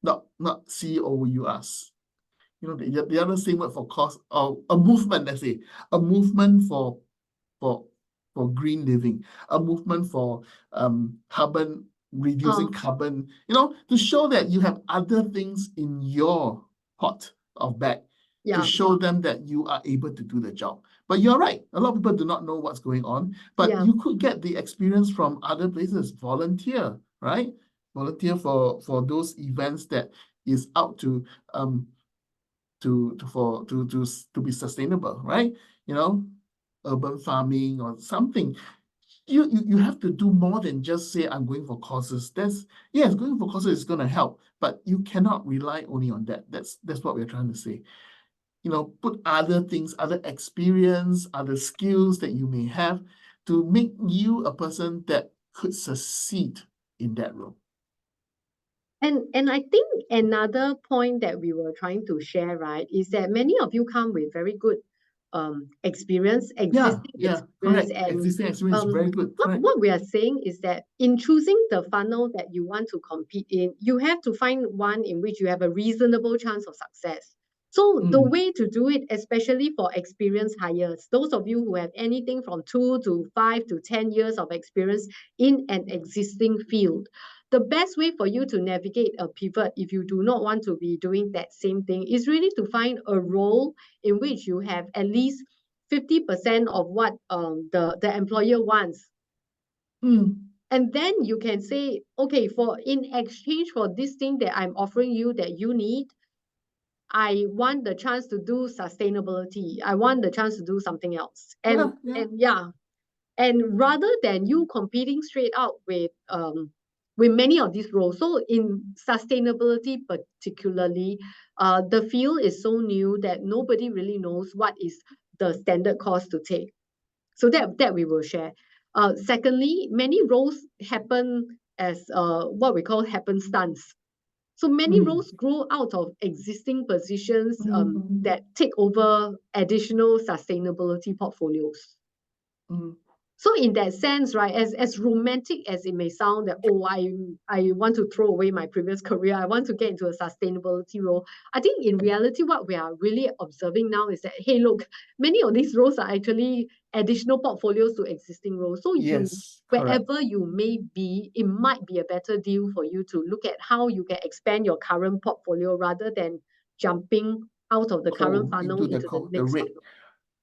not COURS. The other same word for course, or a movement, let's say, a movement for green living, a movement for carbon, reducing carbon, to show that you have other things in your pot of bag to show them that you are able to do the job. But you're right, a lot of people do not know what's going on, but you could get the experience from other places. Volunteer, right? Volunteer for those events that is out to be sustainable, right? Urban farming or something. You have to do more than just say I'm going for courses. Yes, going for courses is going to help, but you cannot rely only on that. That's what we're trying to say. Put other things, other experience, other skills that you may have to make you a person that could succeed in that role. And I think another point that we were trying to share, right, is that many of you come with very good experience, existing experience, correct. And existing experience is very good. What we are saying is that in choosing the funnel that you want to compete in, you have to find one in which you have a reasonable chance of success. So the way to do it, especially for experienced hires, those of you who have anything from 2 to 5 to 10 years of experience in an existing field, the best way for you to navigate a pivot if you do not want to be doing that same thing is really to find a role in which you have at least 50% of what the employer wants. And then you can say, okay, in exchange for this thing that I'm offering you that you need, I want the chance to do sustainability. I want the chance to do something else. And rather than you competing straight out with many of these roles. So in sustainability particularly, the field is so new that nobody really knows what is the standard course to take. So that we will share. Secondly, many roles happen as what we call happenstance. So many roles grow out of existing positions that take over additional sustainability portfolios. So in that sense, right, as romantic as it may sound that, I want to throw away my previous career, I want to get into a sustainability role. I think in reality, what we are really observing now is that, hey, look, many of these roles are actually additional portfolios to existing roles. So wherever you may be, it might be a better deal for you to look at how you can expand your current portfolio rather than jumping out of the current funnel into the next funnel.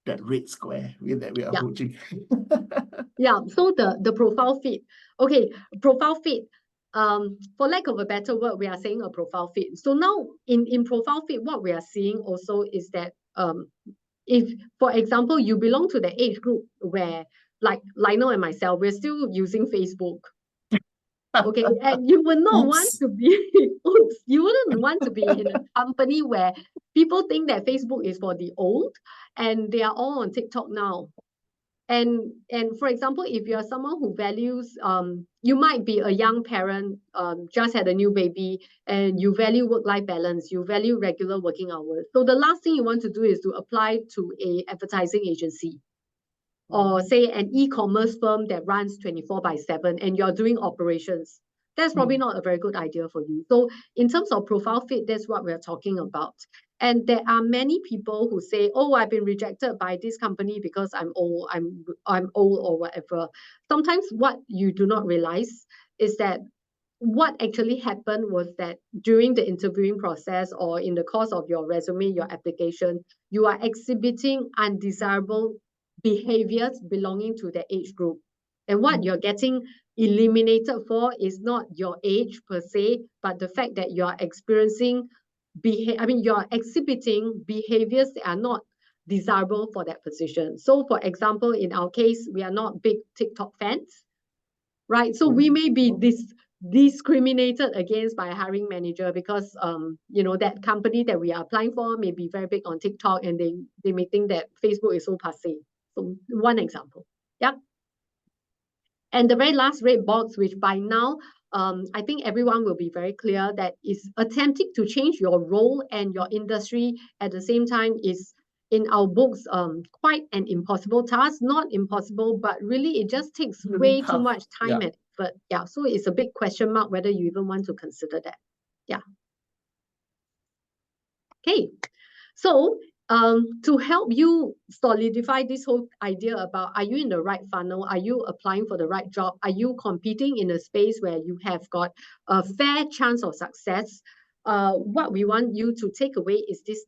That red square that we are approaching. So the profile fit. Okay, profile fit. For lack of a better word, we are saying a profile fit. So now in profile fit, what we are seeing also is that if, for example, you belong to the age group where, like Lionel and myself, we're still using Facebook. Okay, and you would not want to be you wouldn't want to be in a company where people think that Facebook is for the old and they are all on TikTok now. And for example, if you're someone who values, you might be a young parent, just had a new baby, and you value work-life balance, you value regular working hours. So the last thing you want to do is to apply to an advertising agency. or say an e-commerce firm that runs 24/7 and you're doing operations. That's probably not a very good idea for you. So in terms of profile fit, that's what we're talking about. And there are many people who say, oh, I've been rejected by this company because I'm old, I'm old or whatever. Sometimes what you do not realize is that what actually happened was that during the interviewing process or in the course of your resume, your application, you are exhibiting undesirable behaviors belonging to the age group. And what you're getting eliminated for is not your age per se, but the fact that you're experiencing you're exhibiting behaviors that are not desirable for that position. So for example, in our case, we are not big TikTok fans, right? So we may be discriminated against by a hiring manager because that company that we are applying for may be very big on TikTok and they may think that Facebook is so passé. So one example. Yeah. And the very last red box, which by now I think everyone will be very clear that is attempting to change your role and your industry at the same time is in our books quite an impossible task. Not impossible, but really it just takes way too much time and effort. Yeah, so it's a big question mark whether you even want to consider that. Yeah. Okay, so to help you solidify this whole idea about, are you in the right funnel? Are you applying for the right job? Are you competing in a space where you have got a fair chance of success? What we want you to take away is this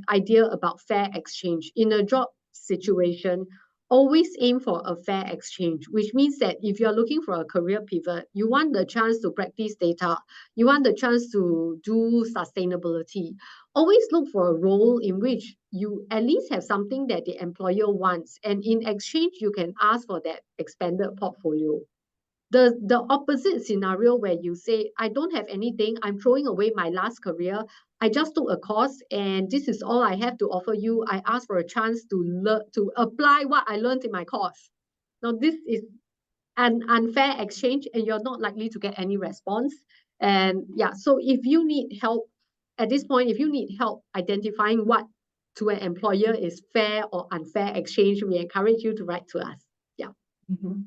idea about fair exchange. In a job situation, always aim for a fair exchange, which means that if you're looking for a career pivot, you want the chance to practice data, you want the chance to do sustainability. Always look for a role in which you at least have something that the employer wants, and in exchange you can ask for that expanded portfolio. The opposite scenario where you say, I don't have anything, I'm throwing away my last career, I just took a course and this is all I have to offer you, I ask for a chance to learn, to apply what I learned in my course. Now this is an unfair exchange and you're not likely to get any response. And yeah, so if you need help at this point, if you need help identifying what to an employer is fair or unfair exchange, we encourage you to write to us. Yeah. Mm-hmm.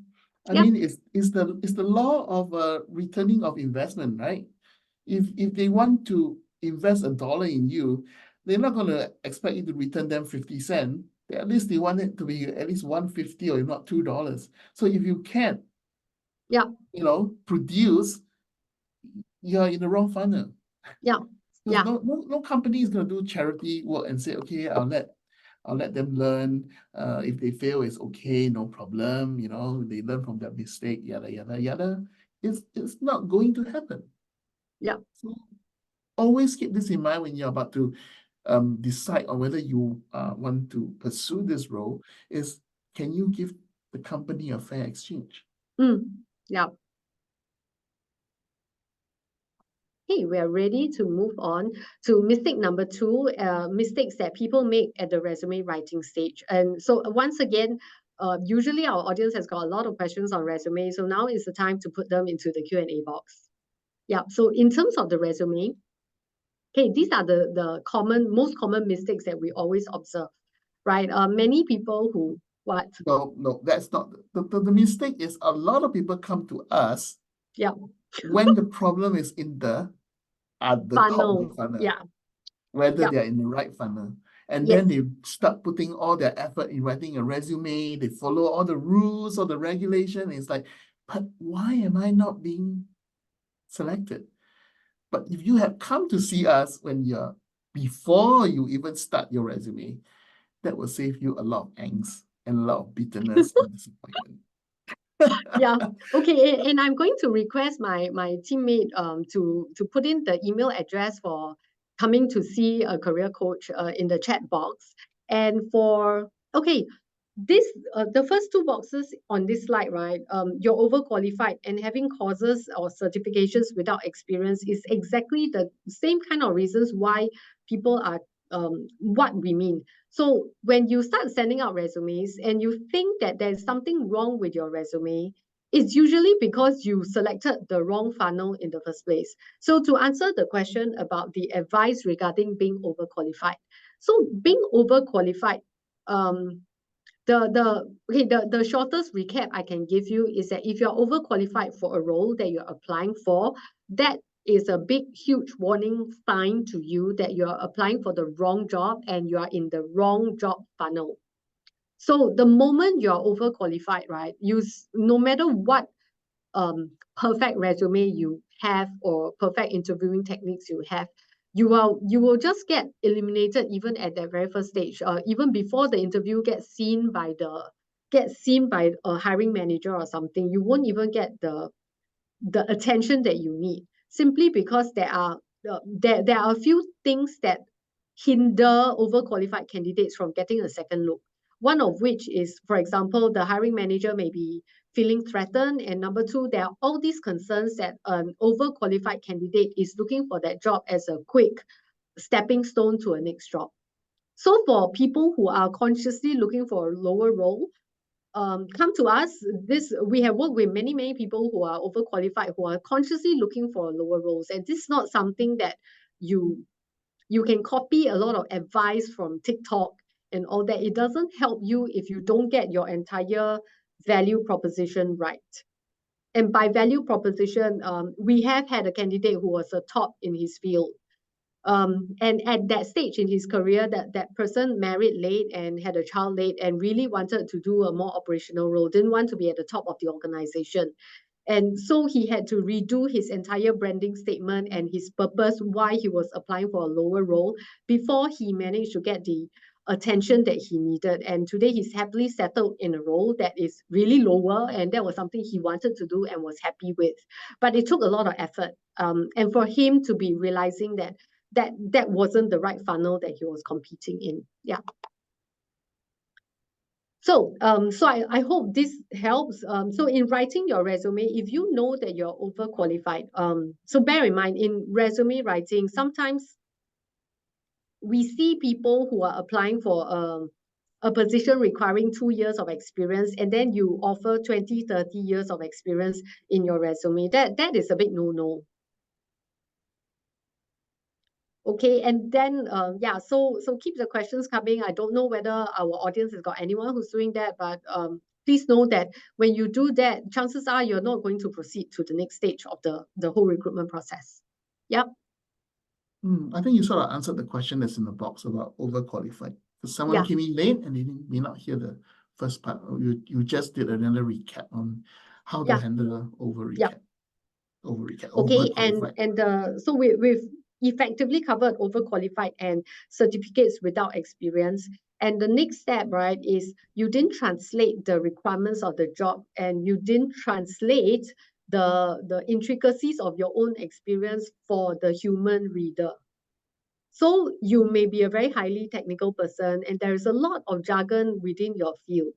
I mean, it's the law of returning of investment, right? If they want to invest $1 in you, they're not going to expect you to return them 50 cents. At least they want it to be at least $1.50 or if not $2. So if you can't, produce, you're in the wrong funnel. Yeah. No company is going to do charity work and say, okay, I'll let them learn. If they fail, it's okay, no problem. They learn from their mistake, yada yada yada. It's not going to happen. Yeah. So always keep this in mind when you're about to decide on whether you want to pursue this role. Is can you give the company a fair exchange? Yeah. Okay, we are ready to move on to mistake number 2, mistakes that people make at the resume writing stage. And so once again, usually our audience has got a lot of questions on resume. So now is the time to put them into the Q&A box. Yeah, so in terms of the resume, okay, these are the most common mistakes that we always observe, right? Many people who, what? No, that's not. The mistake is a lot of people come to us when the problem is in the top of the funnel, whether they are in the right funnel. And then they start putting all their effort in writing a resume. They follow all the rules or the regulation. It's like, but why am I not being selected? But if you have come to see us before you even start your resume, that will save you a lot of angst and a lot of bitterness and disappointment. Yeah. Okay. And I'm going to request my teammate to put in the email address for coming to see a career coach in the chat box. And the first 2 boxes on this slide, right? You're overqualified and having courses or certifications without experience is exactly the same kind of reasons why people are what we mean. So when you start sending out resumes and you think that there's something wrong with your resume, it's usually because you selected the wrong funnel in the first place. So to answer the question about the advice regarding being overqualified. So being overqualified, the shortest recap I can give you is that if you're overqualified for a role that you're applying for, that is a big, huge warning sign to you that you're applying for the wrong job and you are in the wrong job funnel. So the moment you're overqualified, right, no matter what perfect resume you have or perfect interviewing techniques you have, you will just get eliminated even at that very first stage, even before the interview gets seen by a hiring manager or something. You won't even get the attention that you need, simply because there are a few things that hinder overqualified candidates from getting a second look. One of which is, for example, the hiring manager may be feeling threatened, and number two, there are all these concerns that an overqualified candidate is looking for that job as a quick stepping stone to a next job. So for people who are consciously looking for a lower role, come to us. We have worked with many people who are overqualified, who are consciously looking for lower roles, and this is not something that you can copy a lot of advice from TikTok and all that. It doesn't help you if you don't get your entire value proposition right. And by value proposition, we have had a candidate who was a top in his field. And at that stage in his career, that person married late and had a child late and really wanted to do a more operational role, didn't want to be at the top of the organization. And so he had to redo his entire branding statement and his purpose, why he was applying for a lower role, before he managed to get the attention that he needed. And today he's happily settled in a role that is really lower, and that was something he wanted to do and was happy with. But it took a lot of effort. And for him to be realizing that wasn't the right funnel that he was competing in. Yeah. So I hope this helps. So in writing your resume, if you know that you're overqualified, so bear in mind, in resume writing, sometimes we see people who are applying for a position requiring 2 years of experience, and then you offer 20, 30 years of experience in your resume. That is a big no-no. Okay, and then yeah, so keep the questions coming. I don't know whether our audience has got anyone who's doing that, but please know that when you do that, chances are you're not going to proceed to the next stage of the whole recruitment process. Yep. I think you sort of answered the question that's in the box about overqualified. Because someone came in late and they may not hear the first part. You just did another recap on how to handle over recap. Okay, and so we've effectively covered overqualified and certificates without experience. And the next step, right, is you didn't translate the requirements of the job, and you didn't translate the intricacies of your own experience for the human reader. So you may be a very highly technical person, and there is a lot of jargon within your field.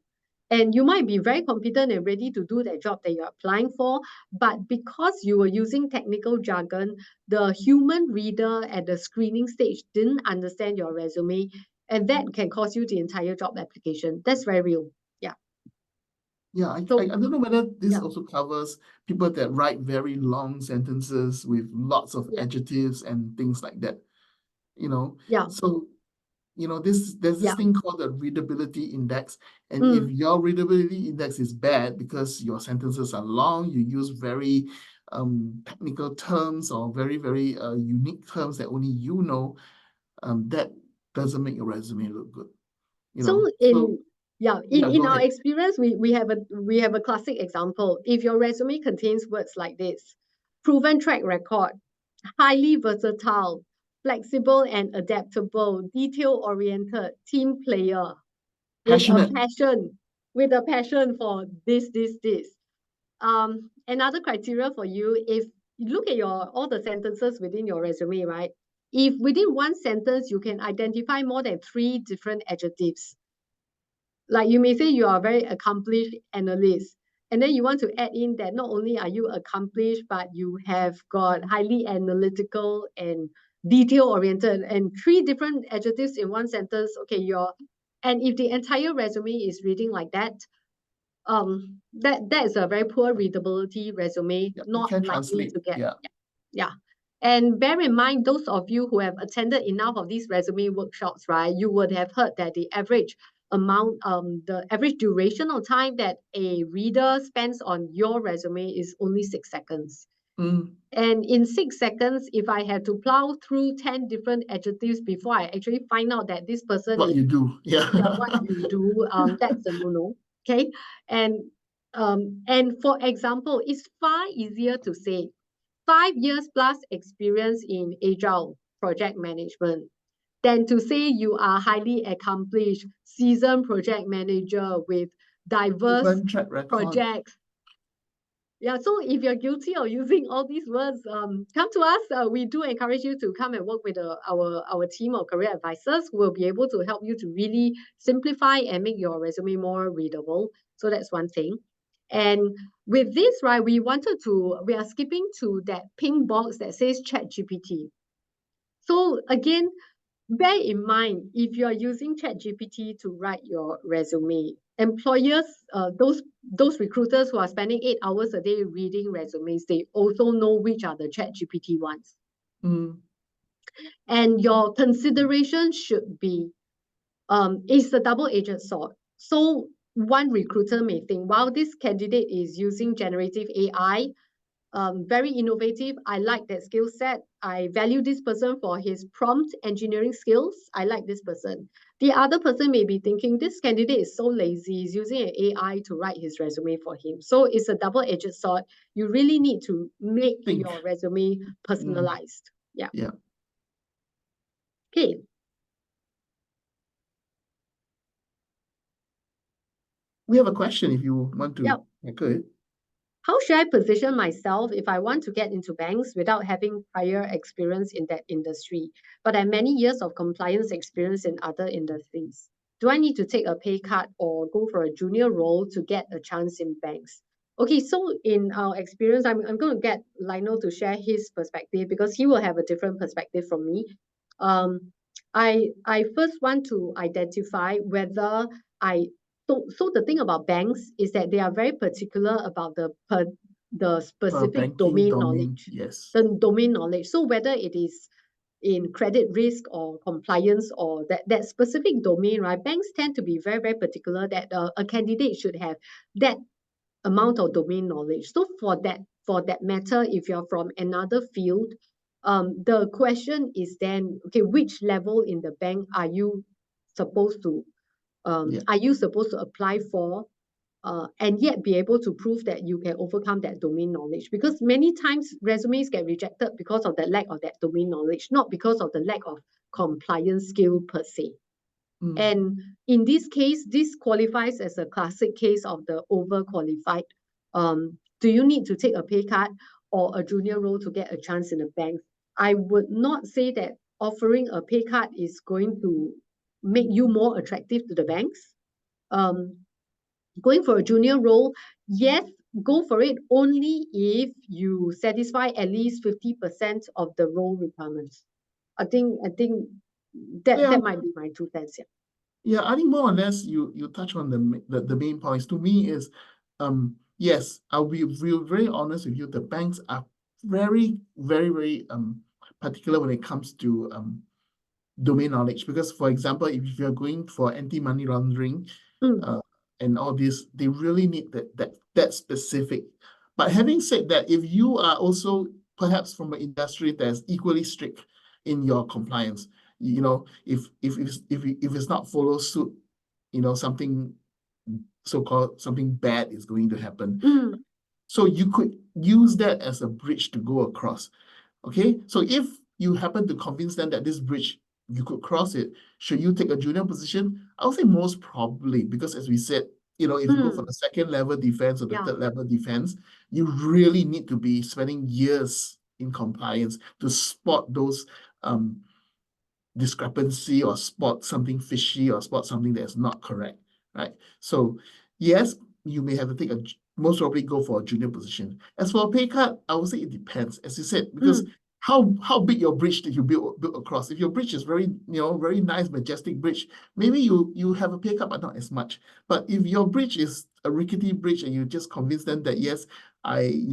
And you might be very competent and ready to do that job that you're applying for, but because you were using technical jargon, the human reader at the screening stage didn't understand your resume, and that can cost you the entire job application. That's very real. Yeah. Yeah, I don't know whether this also covers people that write very long sentences with lots of adjectives and things like that. Yeah. So there's this thing called the readability index, and if your readability index is bad because your sentences are long, you use very technical terms or very unique terms that only you know, that doesn't make your resume look good. In our experience, we have a classic example. If your resume contains words like this: proven track record, highly versatile, flexible and adaptable, detail-oriented, team player, with a passion for this. Another criteria for you, if you look at all the sentences within your resume, right? If within one sentence you can identify more than 3 different adjectives, like you may say you are a very accomplished analyst, and then you want to add in that not only are you accomplished, but you have got highly analytical and detail-oriented, and 3 different adjectives in one sentence. Okay, and if the entire resume is reading like that, that is a very poor readability resume, not likely to get. And bear in mind, those of you who have attended enough of these resume workshops, right, you would have heard that the average amount, the average duration of time that a reader spends on your resume is only 6 seconds. And in 6 seconds, if I had to plow through 10 different adjectives before I actually find out that this person What you do, yeah. what you do, that's a no-no. Okay. And for example, it's far easier to say 5 years plus experience in agile project management than to say you are highly accomplished, seasoned project manager with diverse Proven track record. projects. Yeah, so if you're guilty of using all these words, come to us. We do encourage you to come and work with our team of career advisors who will be able to help you to really simplify and make your resume more readable. So that's one thing. And with this, right, we are skipping to that pink box that says ChatGPT. So again, bear in mind, if you are using ChatGPT to write your resume, employers, those recruiters who are spending 8 hours a day reading resumes, they also know which are the ChatGPT ones. And your consideration should be, it's a double-edged sword. So one recruiter may think, wow, this candidate is using generative AI, very innovative. I like that skill set. I value this person for his prompt engineering skills. I like this person. The other person may be thinking, this candidate is so lazy. He's using an AI to write his resume for him. So it's a double-edged sword. You really need to make your resume personalized. Yeah. Okay. We have a question if you want to. I could. How should I position myself if I want to get into banks without having prior experience in that industry, but I have many years of compliance experience in other industries? Do I need to take a pay cut or go for a junior role to get a chance in banks? Okay, so in our experience, I'm going to get Lionel to share his perspective because he will have a different perspective from me. I first want to identify whether So the thing about banks is that they are very particular about the specific domain knowledge. Yes. The domain knowledge. So whether it is in credit risk or compliance or that specific domain, right? Banks tend to be very, very particular that a candidate should have that amount of domain knowledge. So for that matter, if you're from another field, the question is then, okay, which level in the bank are you supposed to apply for, and yet be able to prove that you can overcome that domain knowledge? Because many times resumes get rejected because of the lack of that domain knowledge, not because of the lack of compliance skill per se. And in this case, this qualifies as a classic case of the overqualified. Do you need to take a pay cut or a junior role to get a chance in a bank? I would not say that offering a pay cut is going to make you more attractive to the banks. Going for a junior role, yes, go for it only if you satisfy at least 50% of the role requirements. I think that might be my 2 cents. Yeah, I think more or less you touch on the main points. To me is, yes, I'll be very honest with you. The banks are very, very, very particular when it comes to domain knowledge. Because, for example, if you're going for anti-money laundering and all this, they really need that specific. But having said that, if you are also perhaps from an industry that's equally strict in your compliance, if it's not follow suit, something so-called something bad is going to happen. So you could use that as a bridge to go across. Okay, so if you happen to convince them that this bridge you could cross it, should you take a junior position? I would say most probably, because as we said, if you go for the second level defense or the third level defense, you really need to be spending years in compliance to spot those discrepancy or spot something fishy or spot something that's not correct, right? So yes, you may have to take most probably go for a junior position. As for a pay cut, I would say it depends, as you said, because how big your bridge did you build across? If your bridge is very, very nice, majestic bridge, maybe you have a pay cut, but not as much. But if your bridge is a rickety bridge and you just convince them that, yes, I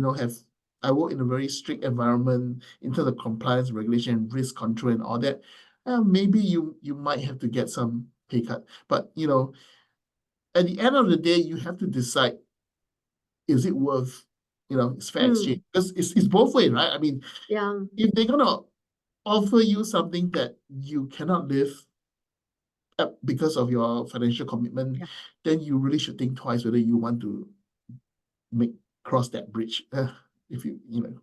work in a very strict environment in terms of compliance, regulation, risk control, and all that, maybe you might have to get some pay cut. But at the end of the day, you have to decide, is it worth, it's fair exchange. Because it's both ways, right? I mean, Yeah. if they're gonna offer you something that you cannot live because of your financial commitment, Yeah. then you really should think twice whether you want to cross that bridge. If you know.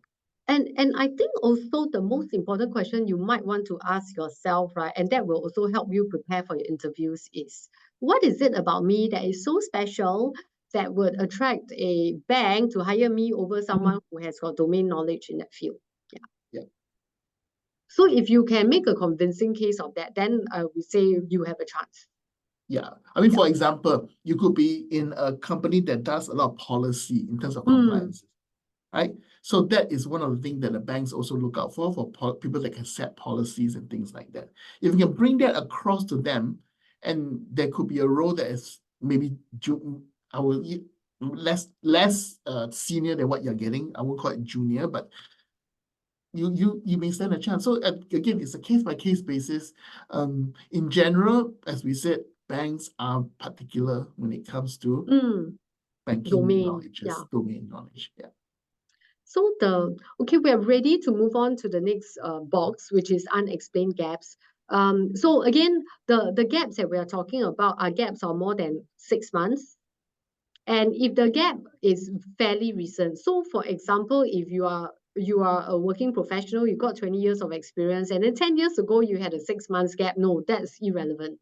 And I think also the most important question you might want to ask yourself, right, and that will also help you prepare for your interviews is, what is it about me that is so special that would attract a bank to hire me over someone who has got domain knowledge in that field? Yeah. Yeah. So if you can make a convincing case of that, then I would say you have a chance. Yeah. I mean, for example, you could be in a company that does a lot of policy in terms of compliance, right? So that is one of the things that the banks also look out for people that can set policies and things like that. If you can bring that across to them, and there could be a role that is maybe less senior than what you're getting. I won't call it junior, but you may stand a chance. So again, it's a case-by-case basis. In general, as we said, banks are particular when it comes to banking domain knowledge. Yeah. So we are ready to move on to the next box, which is unexplained gaps. So again, the gaps that we are talking about are gaps of more than 6 months. And if the gap is fairly recent, so for example, if you are a working professional, you've got 20 years of experience, and then 10 years ago you had a 6 months gap, no, that's irrelevant.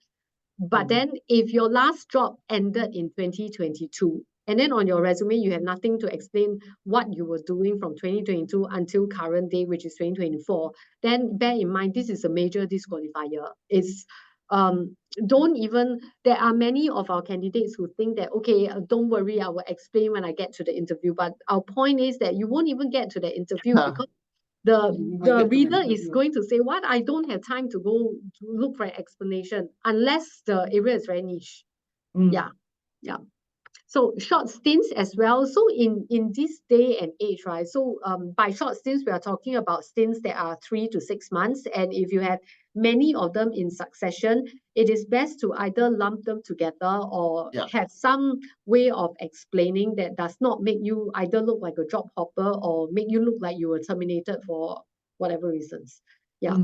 But then if your last job ended in 2022, and then on your resume, you have nothing to explain what you were doing from 2022 until current day, which is 2024, then bear in mind, this is a major disqualifier. It's there are many of our candidates who think that, okay, don't worry, I will explain when I get to the interview. But our point is that you won't even get to the interview because the reader is going to say, what? I don't have time to go to look for an explanation unless the area is very niche. Yeah. So short stints as well. So in this day and age, right? So by short stints, we are talking about stints that are 3 to 6 months. And if you have many of them in succession, it is best to either lump them together or have some way of explaining that does not make you either look like a job hopper or make you look like you were terminated for whatever reasons. Yeah.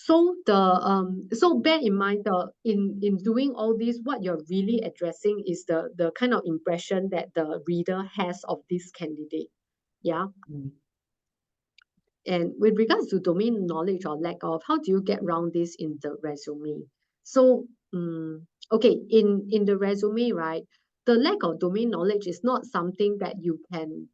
So bear in mind in doing all this, what you're really addressing is the kind of impression that the reader has of this candidate. Yeah. And with regards to domain knowledge or lack of, how do you get around this in the resume? So okay, in the resume, right, the lack of domain knowledge is not something that you can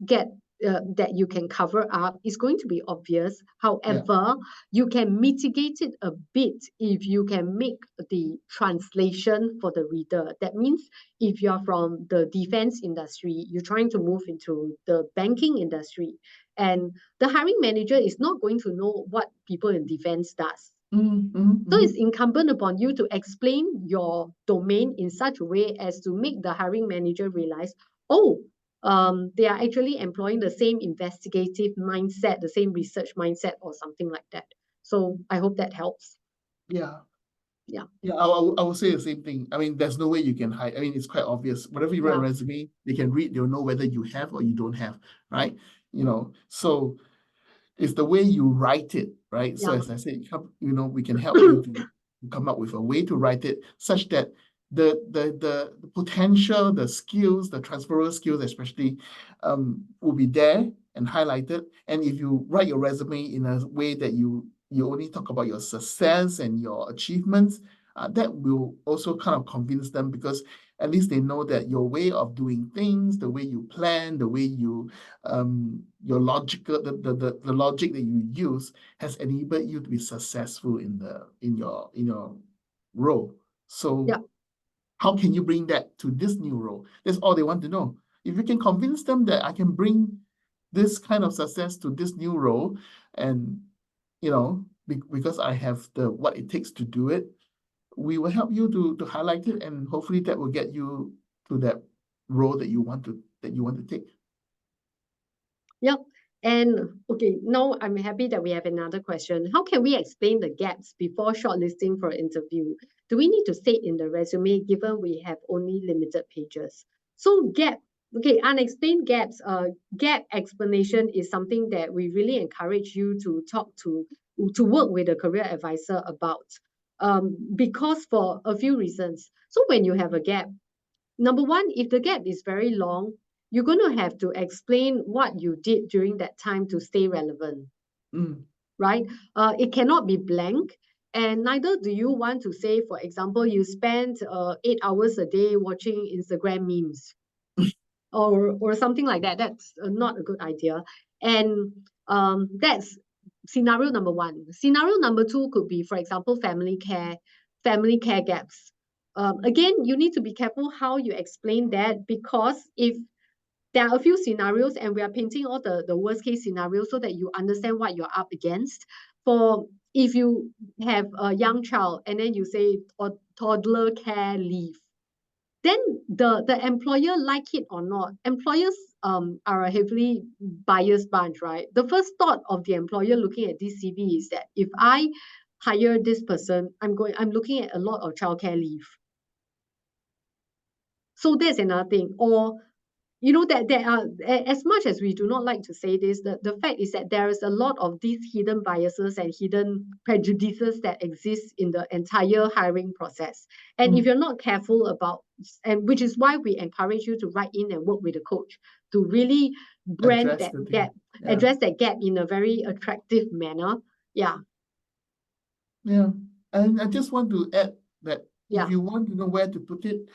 get that you can cover up. It's going to be obvious. However, you can mitigate it a bit if you can make the translation for the reader. That means if you're from the defense industry, you're trying to move into the banking industry, and the hiring manager is not going to know what people in defense does. So it's incumbent upon you to explain your domain in such a way as to make the hiring manager realize, they are actually employing the same investigative mindset, the same research mindset, or something like that. So I hope that helps. Yeah. Yeah. I will say the same thing. I mean, there's no way you can hide. I mean, it's quite obvious. Whatever you write a resume, they can read, they'll know whether you have or you don't have, right? So it's the way you write it, right? So as I said, we can help you to come up with a way to write it such that the potential, the skills, the transferable skills especially, will be there and highlighted. And if you write your resume in a way that you only talk about your success and your achievements, that will also kind of convince them, because at least they know that your way of doing things, the way you plan, the way you your logical the logic that you use has enabled you to be successful in your role. So how can you bring that to this new role? That's all they want to know. If you can convince them that I can bring this kind of success to this new role, and because I have what it takes to do it, we will help you to highlight it, and hopefully that will get you to that role that you want to take. Yep. And okay, now I'm happy that we have another question. How can we explain the gaps before shortlisting for an interview? Do we need to state in the resume given we have only limited pages? So gap, okay, unexplained gaps, gap explanation is something that we really encourage you to talk to work with a career advisor about. Because for a few reasons. So when you have a gap, number one, if the gap is very long, you're going to have to explain what you did during that time to stay relevant, right? It cannot be blank. And neither do you want to say, for example, you spent 8 hours a day watching Instagram memes or something like that. That's not a good idea. And that's scenario number one. Scenario number two could be, for example, family care gaps. Again, you need to be careful how you explain that, because if there are a few scenarios and we are painting all the worst case scenarios so that you understand what you're up against. For if you have a young child and then you say toddler care leave, then the employer, like it or not, employers are a heavily biased bunch, right? The first thought of the employer looking at this CV is that if I hire this person, I'm looking at a lot of childcare leave. So that's another thing. Or you know that there are, as much as we do not like to say this, the fact is that there is a lot of these hidden biases and hidden prejudices that exist in the entire hiring process. And if you're not careful about, and which is why we encourage you to write in and work with a coach to really brand Address that the thing. gap, Yeah. address that gap in a very attractive manner. Yeah. Yeah. And I just want to add that Yeah. if you want to know where to put it,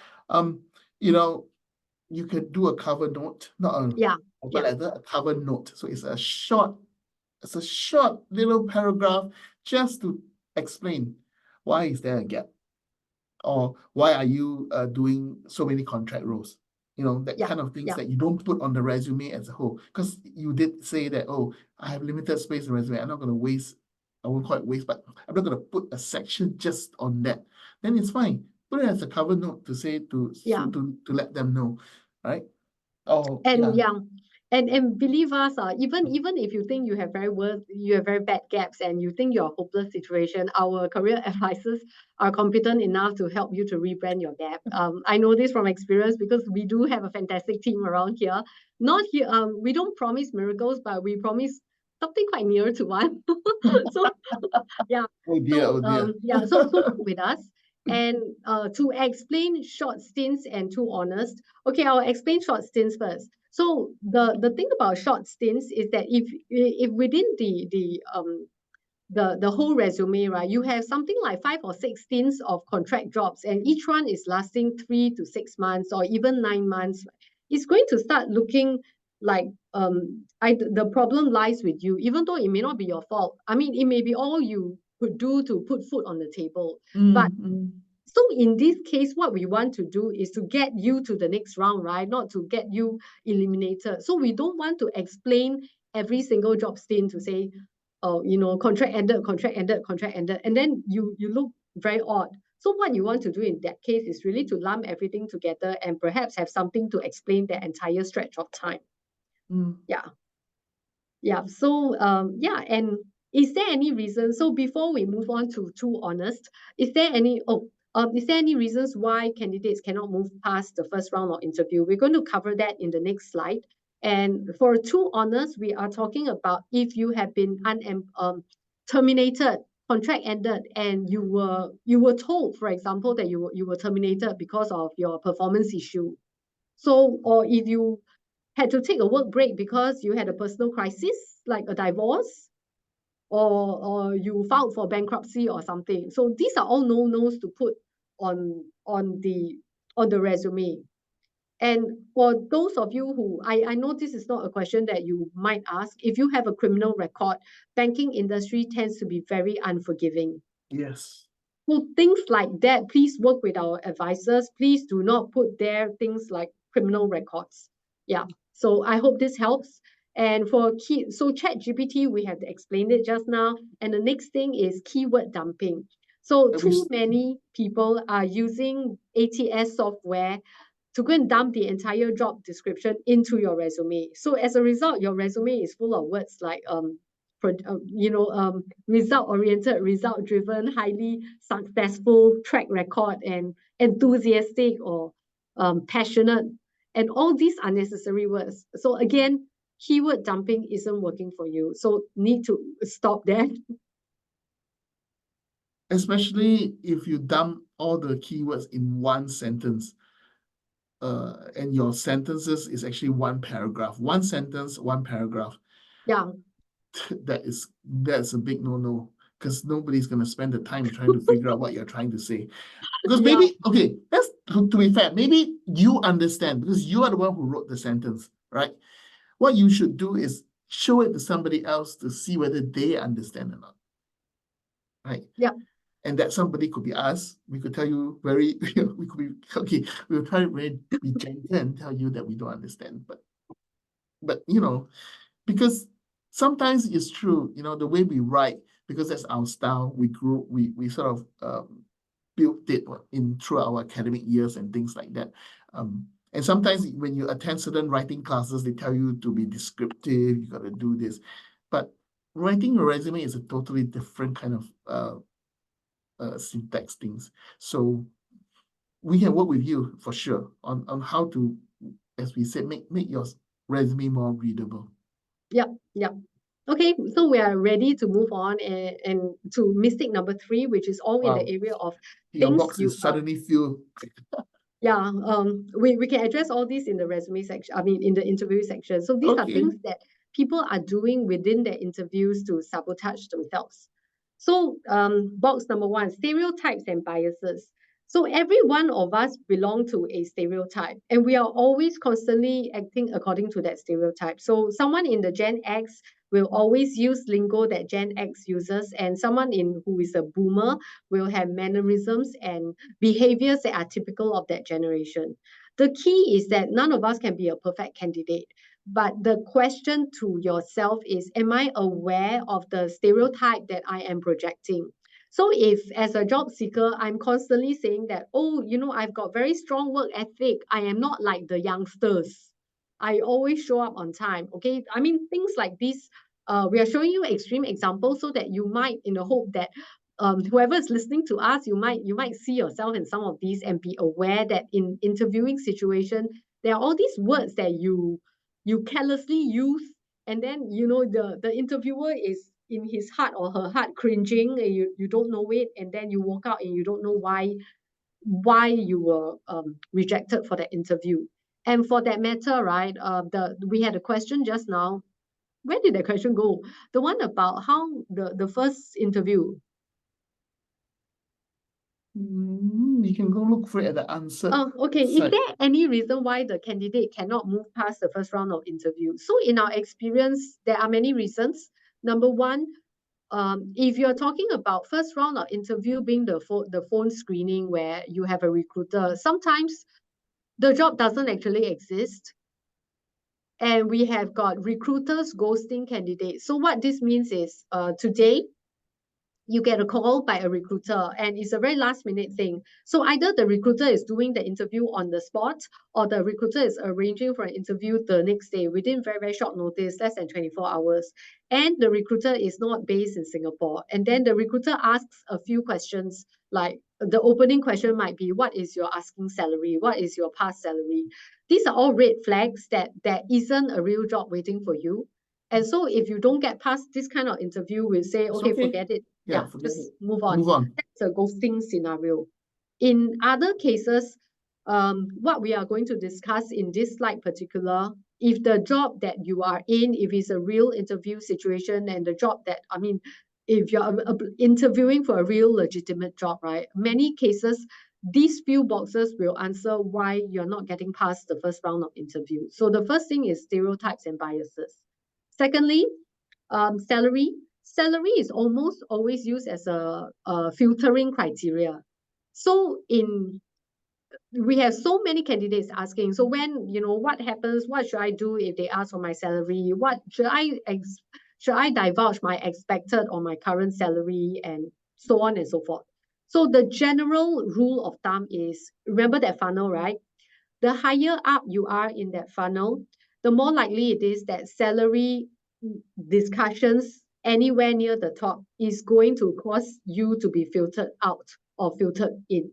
you could do a cover note, not a Yeah. cover letter, a cover note. So it's a short little paragraph just to explain why is there a gap, or why are you doing so many contract roles. That Yeah. kind of things Yeah. that you don't put on the resume as a whole. Because you did say that, oh, I have limited space in the resume. I'm not going to waste, I won't quite waste, but I'm not going to put a section just on that. Then it's fine. Put it as a cover note to say to let them know, right? Oh, And yeah. and believe us, even if you think you have very bad gaps and you think you're a hopeless situation, our career advisors are competent enough to help you to rebrand your gap. I know this from experience because we do have a fantastic team around here. Not here, we don't promise miracles, but we promise something quite near to one. So yeah. Oh dear, So oh dear. so work with us. And to explain short stints and too honest. Okay, I'll explain short stints first. So the thing about short stints is that if within the whole resume, right, you have something like 5 or 6 stints of contract jobs, and each one is lasting 3 to 6 months or even 9 months, it's going to start looking like the problem lies with you, even though it may not be your fault. I mean, it may be all you could do to put food on the table. But so in this case, what we want to do is to get you to the next round, right? Not to get you eliminated. So we don't want to explain every single job stint to say, oh, contract ended, and then you look very odd. So what you want to do in that case is really to lump everything together and perhaps have something to explain the entire stretch of time. Yeah. So and is there any reason? So before we move on to too honest, is there any reasons why candidates cannot move past the first round of interview? We're going to cover that in the next slide. And for too honest, we are talking about if you have been terminated, contract ended, and you were told, for example, that you were terminated because of your performance issue. So, or if you had to take a work break because you had a personal crisis, like a divorce, or you filed for bankruptcy or something. So these are all no-nos to put on the resume. And for those of you who, I know this is not a question that you might ask, if you have a criminal record, banking industry tends to be very unforgiving. Yes. So things like that, please work with our advisors. Please do not put there things like criminal records. Yeah. So I hope this helps. And for ChatGPT, we have explained it just now. And the next thing is keyword dumping. So too many people are using ATS software to go and dump the entire job description into your resume. So as a result, your resume is full of words like result-oriented, result-driven, highly successful, track record, and enthusiastic or passionate, and all these unnecessary words. So again, keyword dumping isn't working for you. So need to stop that. Especially if you dump all the keywords in one sentence. And your sentences is actually one paragraph. One sentence, one paragraph. Yeah. That's a big no-no, because nobody's going to spend the time trying to figure out what you're trying to say. Because Yeah. maybe, okay, that's to be fair, maybe you understand because you are the one who wrote the sentence, right? What you should do is show it to somebody else to see whether they understand or not, right? Yeah. And that somebody could be us. We could tell you we could be, okay, we'll try to be gentle and tell you that we don't understand. But because sometimes it's true, the way we write, because that's our style, we sort of built it through our academic years and things like that. And sometimes when you attend certain writing classes, they tell you to be descriptive, you got to do this. But writing a resume is a totally different kind of syntax things. So we can work with you for sure on how to, as we said, make your resume more readable. Yep. Okay, so we are ready to move on and to mistake number 3, which is all in the area of your things box is suddenly filled. Yeah, we can address all these in the resume section, in the interview section. So these are things that people are doing within their interviews to sabotage themselves. So box number 1, stereotypes and biases. So every one of us belong to a stereotype, and we are always constantly acting according to that stereotype. So someone in the Gen X will always use lingo that Gen X uses, and someone who is a boomer will have mannerisms and behaviors that are typical of that generation. The key is that none of us can be a perfect candidate. But the question to yourself is, am I aware of the stereotype that I am projecting? So if as a job seeker, I'm constantly saying that, I've got very strong work ethic. I am not like the youngsters. I always show up on time. Okay. Things like this, we are showing you extreme examples so that you might, in the hope that whoever is listening to us, you might see yourself in some of these and be aware that in interviewing situation, there are all these words that you carelessly use, and then the interviewer is in his heart or her heart cringing, and you don't know it, and then you walk out and you don't know why you were rejected for that interview. And for that matter, right, we had a question just now. Where did the question go? The one about how the first interview. You can go look for it at the answer. Oh, okay. Is there any reason why the candidate cannot move past the first round of interview? So in our experience, there are many reasons. Number one, if you're talking about first round of interview being the phone screening where you have a recruiter, sometimes the job doesn't actually exist. And we have got recruiters ghosting candidates. So what this means is today, you get a call by a recruiter, and it's a very last minute thing. So either the recruiter is doing the interview on the spot, or the recruiter is arranging for an interview the next day within very, very short notice, less than 24 hours. And the recruiter is not based in Singapore. And then the recruiter asks a few questions, like the opening question might be, what is your asking salary? What is your past salary? These are all red flags that there isn't a real job waiting for you. And so if you don't get past this kind of interview, we'll say, okay, forget it. Yeah, just move on. That's a ghosting scenario. In other cases, what we are going to discuss in this slide particular, if the job that you are in, if it's a real interview situation, and the job that, if you're interviewing for a real legitimate job, right? Many cases, these few boxes will answer why you're not getting past the first round of interview. So the first thing is stereotypes and biases. Secondly, salary. Salary is almost always used as a filtering criteria. So we have so many candidates asking, so when, what happens, what should I do if they ask for my salary? What should I divulge my expected or my current salary, and so on and so forth. So the general rule of thumb is, remember that funnel, right? the higher up you are in that funnel, the more likely it is that salary discussions anywhere near the top is going to cause you to be filtered out or filtered in.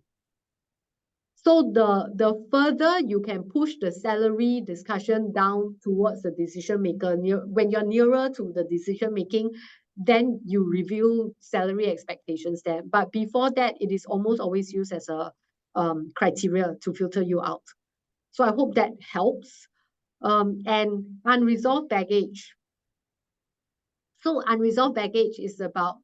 So the further you can push the salary discussion down towards the decision maker, when you're nearer to the decision making, then you reveal salary expectations there. But before that, it is almost always used as a criteria to filter you out. So I hope that helps. And unresolved baggage. So unresolved baggage is about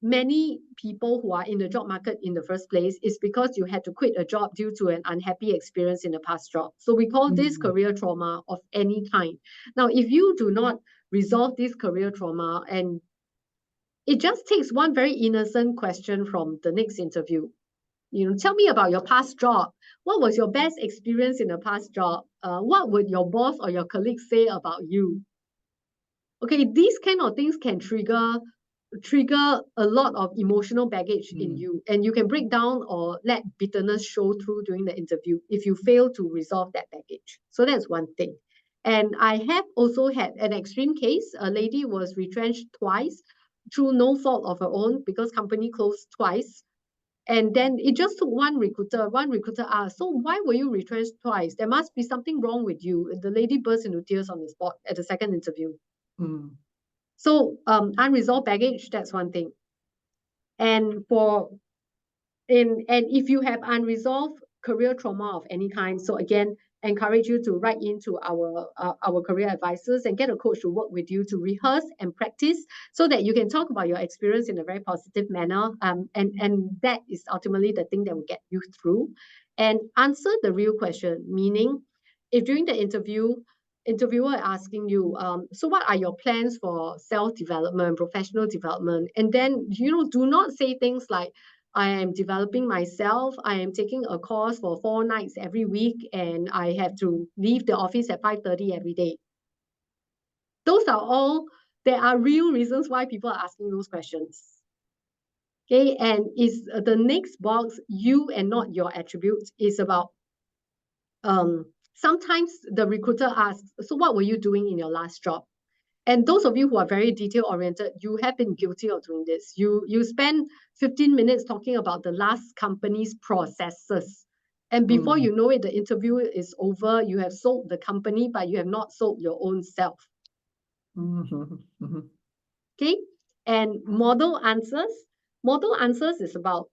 many people who are in the job market in the first place is because you had to quit a job due to an unhappy experience in the past job. So we call this career trauma of any kind. Now, if you do not resolve this career trauma, and it just takes one very innocent question from the next interview. Tell me about your past job. What was your best experience in the past job? What would your boss or your colleagues say about you? Okay, these kind of things can trigger a lot of emotional baggage in you, and you can break down or let bitterness show through during the interview if you fail to resolve that baggage. So that's one thing. And I have also had an extreme case. A lady was retrenched twice through no fault of her own because company closed twice. And then it just took one recruiter. One recruiter asked, so why were you retrenched twice? There must be something wrong with you. The lady burst into tears on the spot at the second interview. So unresolved baggage, that's one thing. And if you have unresolved career trauma of any kind, so again, encourage you to write into our career advisors and get a coach to work with you to rehearse and practice so that you can talk about your experience in a very positive manner. And that is ultimately the thing that will get you through. And answer the real question, meaning if during the interviewer asking you, so what are your plans for self-development, professional development? And then, do not say things like, I am developing myself. I am taking a course for 4 nights every week, and I have to leave the office at 5:30 every day. There are real reasons why people are asking those questions. Okay, and is the next box, you and not your attributes, is about sometimes the recruiter asks, so what were you doing in your last job? And those of you who are very detail-oriented, you have been guilty of doing this. You spend 15 minutes talking about the last company's processes. And before you know it, the interview is over. You have sold the company, but you have not sold your own self. Okay? And model answers. Model answers is about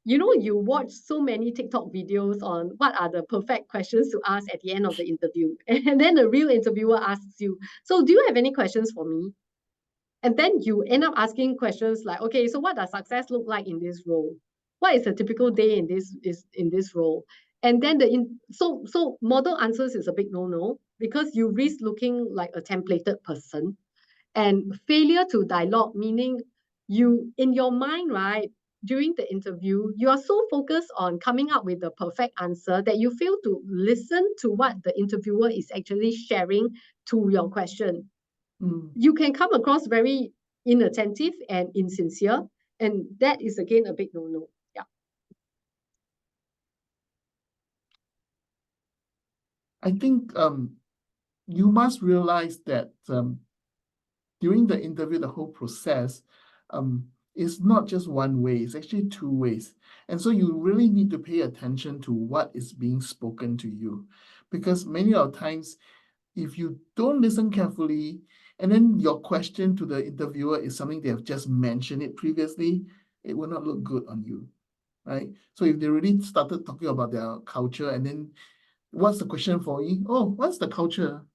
you watch so many TikTok videos on what are the perfect questions to ask at the end of the interview. And then the real interviewer asks you, so do you have any questions for me? And then you end up asking questions like, okay, so what does success look like in this role? What is a typical day in this role? And then so model answers is a big no-no because you risk looking like a templated person. And failure to dialogue, meaning you, in your mind, right, during the interview, you are so focused on coming up with the perfect answer that you fail to listen to what the interviewer is actually sharing to your question. You can come across very inattentive and insincere, and that is again a big no-no. Yeah. I think you must realize that during the interview, the whole process is not just one way, it's actually 2 ways. And so you really need to pay attention to what is being spoken to you. Because many of times, if you don't listen carefully, and then your question to the interviewer is something they have just mentioned it previously, it will not look good on you, right? So if they really started talking about their culture, and then what's the question for you? Oh, what's the culture?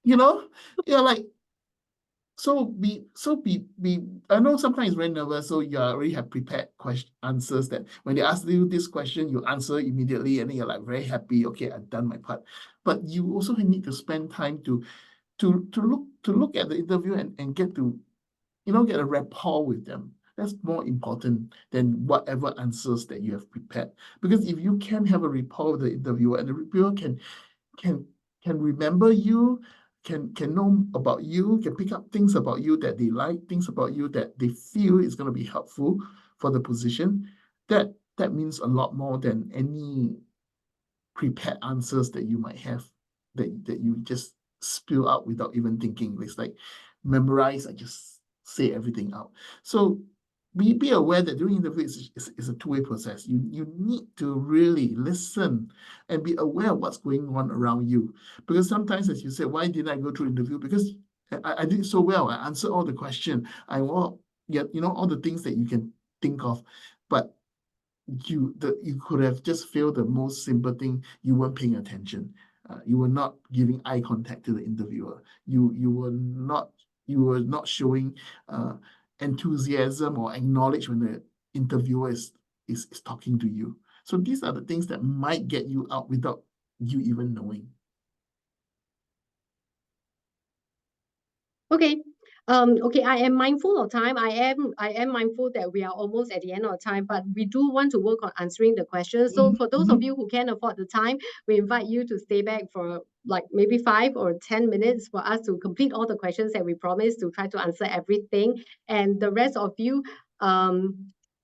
You're like, I know sometimes it's very nervous, so you already have prepared answers that when they ask you this question, you answer immediately, and then you're like very happy, okay, I've done my part. But you also need to spend time to look at the interview and get to, get a rapport with them. That's more important than whatever answers that you have prepared. Because if you can have a rapport with the interviewer, and the reviewer can remember you, can know about you, can pick up things about you that they like, things about you that they feel is going to be helpful for the position, that means a lot more than any prepared answers that you might have that you just spill out without even thinking. It's like memorize, I just say everything out. So be aware that during interview is a two-way process. You need to really listen and be aware of what's going on around you. Because sometimes, as you said, why didn't I go through interview? Because I did so well. I answered all the questions. All the things that you can think of, but you could have just failed the most simple thing. You weren't paying attention. You were not giving eye contact to the interviewer. You were not showing enthusiasm or acknowledge when the interviewer is talking to you. So these are the things that might get you out without you even knowing. Okay. Okay, I am mindful of time. I am mindful that we are almost at the end of time, but we do want to work on answering the questions. So for those of you who can't afford the time, we invite you to stay back for like maybe 5 or 10 minutes for us to complete all the questions that we promised to try to answer everything. And the rest of you,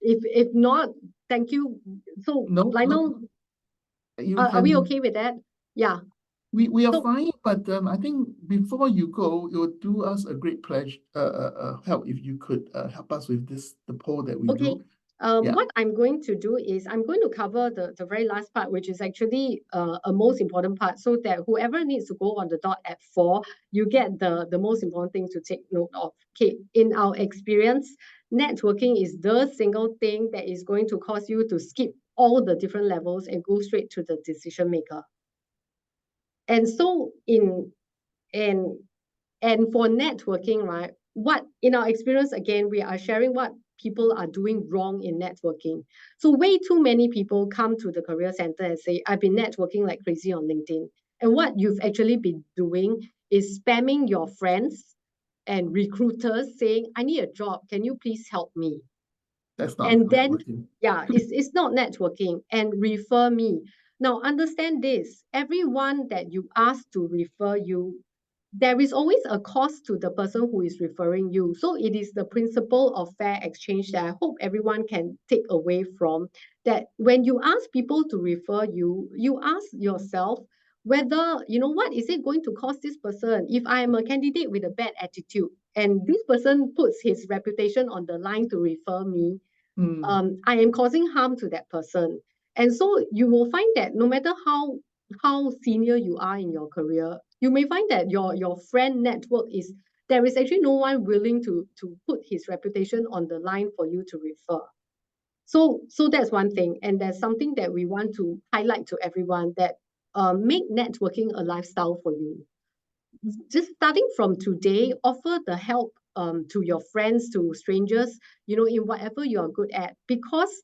if not, thank you. So Lionel, are we okay with that? Yeah. We are fine, but I think before you go, it would do us a great pledge, help if you could help us with the poll that we do. What I'm going to do is I'm going to cover the very last part, which is actually a most important part, so that whoever needs to go on the dot at 4, you get the most important thing to take note of. Okay, in our experience, networking is the single thing that is going to cause you to skip all the different levels and go straight to the decision maker. And so and for networking, right, what in our experience, again, we are sharing what people are doing wrong in networking. So way too many people come to the career center and say, I've been networking like crazy on LinkedIn. And what you've actually been doing is spamming your friends and recruiters saying, I need a job. Can you please help me? That's not and then networking. it's not networking. And refer me. Now understand this, everyone that you ask to refer you, there is always a cost to the person who is referring you. So it is the principle of fair exchange that I hope everyone can take away from, that when you ask people to refer you, you ask yourself whether, what is it going to cost this person? If I am a candidate with a bad attitude and this person puts his reputation on the line to refer me, I am causing harm to that person. And so you will find that no matter how senior you are in your career, you may find that your friend network there is actually no one willing to put his reputation on the line for you to refer. So that's one thing. And there's something that we want to highlight to everyone, that make networking a lifestyle for you. Just starting from today, offer the help to your friends, to strangers, in whatever you are good at, because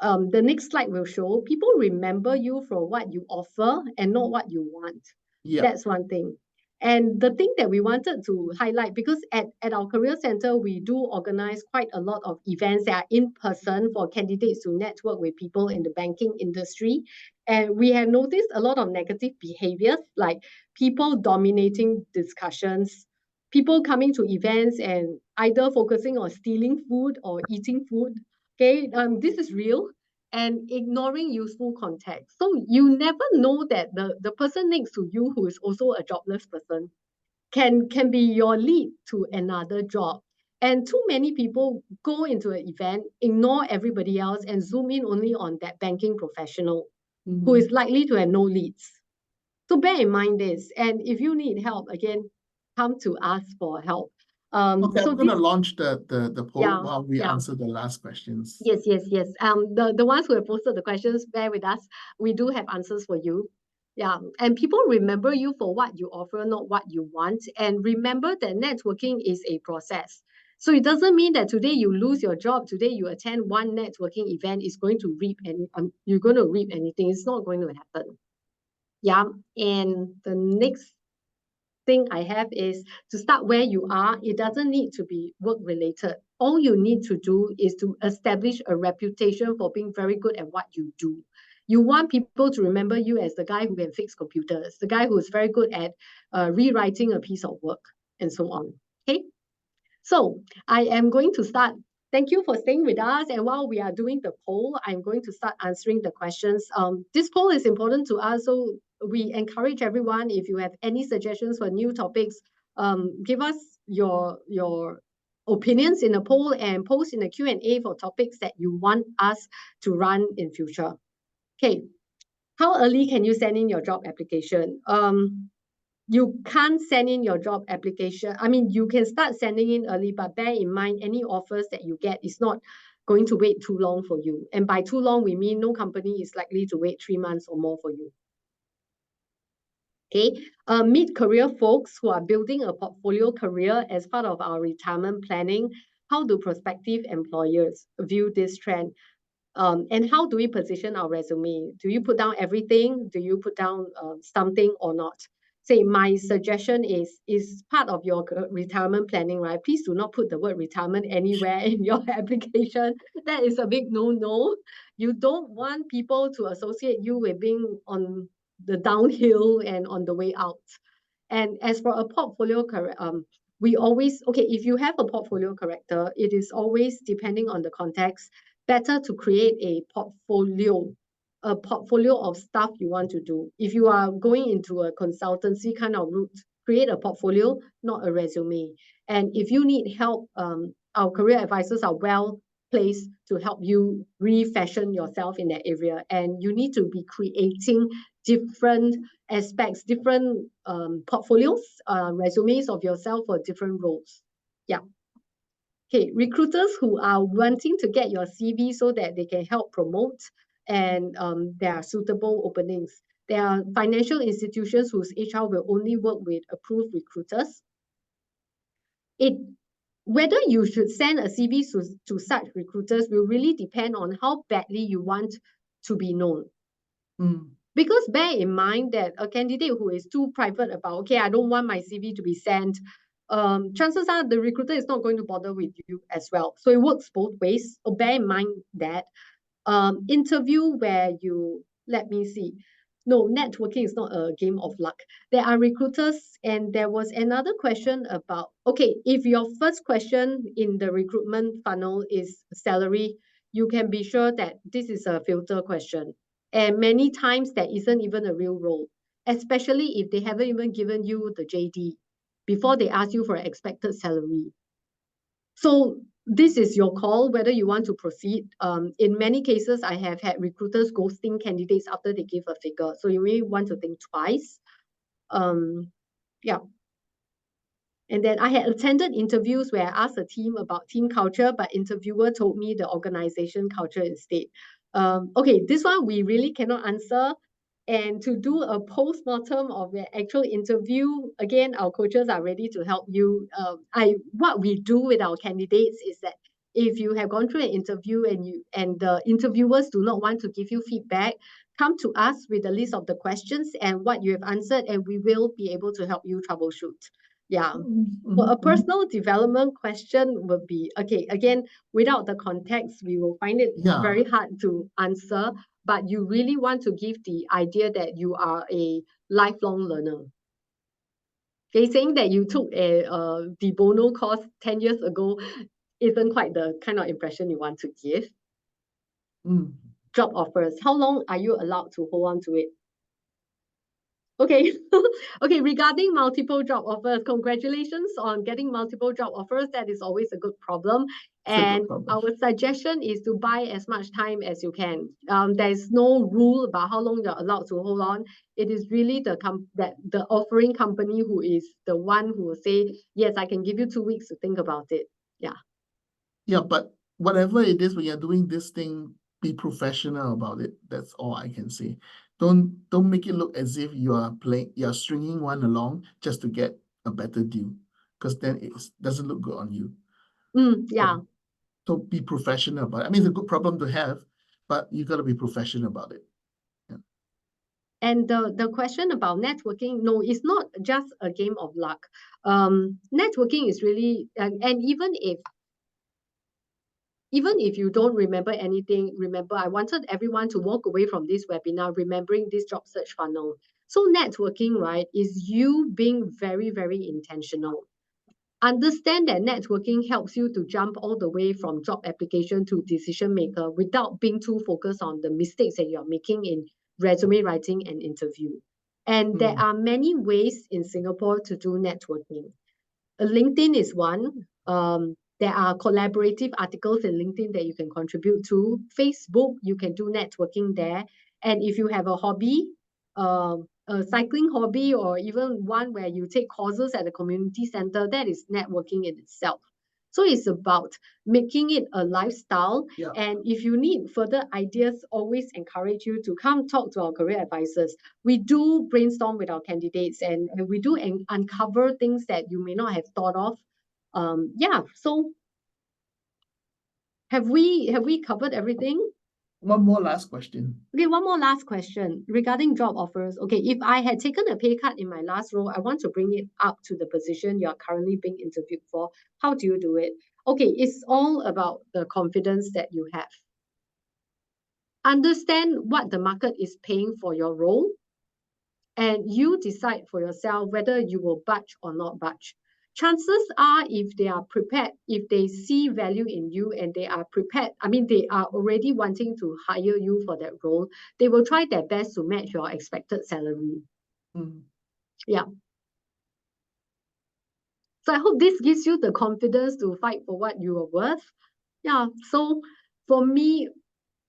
the next slide will show people remember you for what you offer and not what you want. That's one thing. And the thing that we wanted to highlight, because at our career center, we do organize quite a lot of events that are in person for candidates to network with people in the banking industry. And we have noticed a lot of negative behaviors, like people dominating discussions, people coming to events and either focusing on stealing food or eating food. Okay, this is real. And ignoring useful context. So you never know that the person next to you, who is also a jobless person, can be your lead to another job. And too many people go into an event, ignore everybody else, and zoom in only on that banking professional who is likely to have no leads. So bear in mind this. And if you need help, again, come to us for help. Okay, so I'm going to launch the poll while we answer the last questions. Yes. The ones who have posted the questions, bear with us. We do have answers for you. Yeah, and people remember you for what you offer, not what you want. And remember that networking is a process. So it doesn't mean that today you lose your job, today you attend one networking event is going to reap you're going to reap anything. It's not going to happen. Yeah, and the next thing I have is to start where you are. It doesn't need to be work related. All you need to do is to establish a reputation for being very good at what you do. You want people to remember you as the guy who can fix computers, the guy who is very good at rewriting a piece of work, and so on. Okay, so I am going to start Thank you for staying with us. And while we are doing the poll, I'm going to start answering the questions. This poll is important to us, so we encourage everyone, if you have any suggestions for new topics, give us your opinions in the poll and post in the Q&A for topics that you want us to run in future. Okay, how early can you send in your job application? You can't send in your job application. I mean, you can start sending in early, but bear in mind, any offers that you get is not going to wait too long for you. And by too long, we mean no company is likely to wait 3 months or more for you. Okay, mid-career folks who are building a portfolio career as part of our retirement planning. How do prospective employers view this trend? And how do we position our resume? Do you put down everything? Do you put down something or not? Say, my suggestion is part of your retirement planning, right? Please do not put the word retirement anywhere in your application. That is a big no-no. You don't want people to associate you with being on the downhill and on the way out. And as for a portfolio we always, okay, if you have a portfolio character, it is always, depending on the context, better to create a portfolio of stuff you want to do. If you are going into a consultancy kind of route, create a portfolio, not a resume. And if you need help, our career advisors are well placed to help you refashion yourself in that area. And you need to be creating different aspects, different portfolios, resumes of yourself for different roles. Yeah. Okay, recruiters who are wanting to get your CV so that they can help promote and there are suitable openings. There are financial institutions whose HR will only work with approved recruiters. Whether you should send a CV to such recruiters will really depend on how badly you want to be known. Because bear in mind that a candidate who is too private about, okay, I don't want my CV to be sent, chances are the recruiter is not going to bother with you as well. So it works both ways. So bear in mind that interview where you, let me see. No, networking is not a game of luck. There are recruiters, and there was another question about, okay, if your first question in the recruitment funnel is salary, you can be sure that this is a filter question. And many times there isn't even a real role, especially if they haven't even given you the JD before they ask you for an expected salary. So this is your call, whether you want to proceed. In many cases, I have had recruiters ghosting candidates after they give a figure. So you may want to think twice. Yeah. And then I had attended interviews where I asked a team about team culture, but interviewer told me the organization culture instead. Okay, this one we really cannot answer. And to do a post-mortem of the actual interview, again, our coaches are ready to help you. What we do with our candidates is that if you have gone through an interview and the interviewers do not want to give you feedback, come to us with a list of the questions and what you have answered, and we will be able to help you troubleshoot. Yeah. So a personal development question would be, okay, again, without the context, we will find it very hard to answer, but you really want to give the idea that you are a lifelong learner. Okay, saying that you took a de bono course 10 years ago isn't quite the kind of impression you want to give. Job offers, how long are you allowed to hold on to it? Okay, okay, regarding multiple job offers, congratulations on getting multiple job offers. That is always a good problem. And our suggestion is to buy as much time as you can. There is no rule about how long you're allowed to hold on. It is really the offering company who is the one who will say, yes, I can give you 2 weeks to think about it. Yeah. Yeah, but whatever it is, when you're doing this thing, be professional about it. That's all I can say. Don't make it look as if you're stringing one along just to get a better deal, because then it doesn't look good on you. Yeah. So be professional about it. I mean, it's a good problem to have, but you got to be professional about it. Yeah. And the question about networking, no, it's not just a game of luck. Networking is really, and even if you don't remember anything, remember, I wanted everyone to walk away from this webinar remembering this job search funnel. So networking, right, is you being very, very intentional. Understand that networking helps you to jump all the way from job application to decision maker without being too focused on the mistakes that you're making in resume writing and interview. And there are many ways in Singapore to do networking. LinkedIn is one. There are collaborative articles in LinkedIn that you can contribute to. Facebook, you can do networking there. And if you have a hobby, a cycling hobby, or even one where you take courses at a community center, that is networking in itself. So it's about making it a lifestyle. Yeah. And if you need further ideas, always encourage you to come talk to our career advisors. We do brainstorm with our candidates, and we do uncover things that you may not have thought of. Yeah, so have we covered everything? One more last question. Okay, one more last question regarding job offers. Okay, if I had taken a pay cut in my last role, I want to bring it up to the position you're currently being interviewed for. How do you do it? Okay, it's all about the confidence that you have. Understand what the market is paying for your role, and you decide for yourself whether you will budge or not budge. Chances are, if they are prepared, if they see value in you and they are prepared, I mean, they are already wanting to hire you for that role, they will try their best to match your expected salary. Yeah. So I hope this gives you the confidence to fight for what you are worth. Yeah. So for me,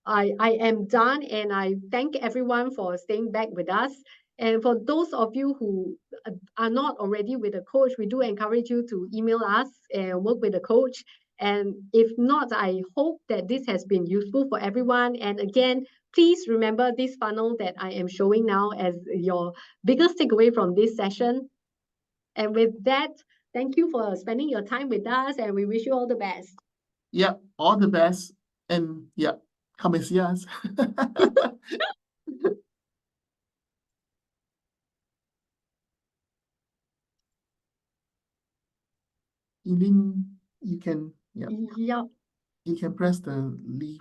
I am done, and I thank everyone for staying back with us. And for those of you who are not already with a coach, we do encourage you to email us and work with a coach. And if not, I hope that this has been useful for everyone. And again, please remember this funnel that I am showing now as your biggest takeaway from this session. And with that, thank you for spending your time with us, and we wish you all the best. Yeah, all the best. And yeah, come and see us. Eileen, you can, yeah, Yeah. you can press the leave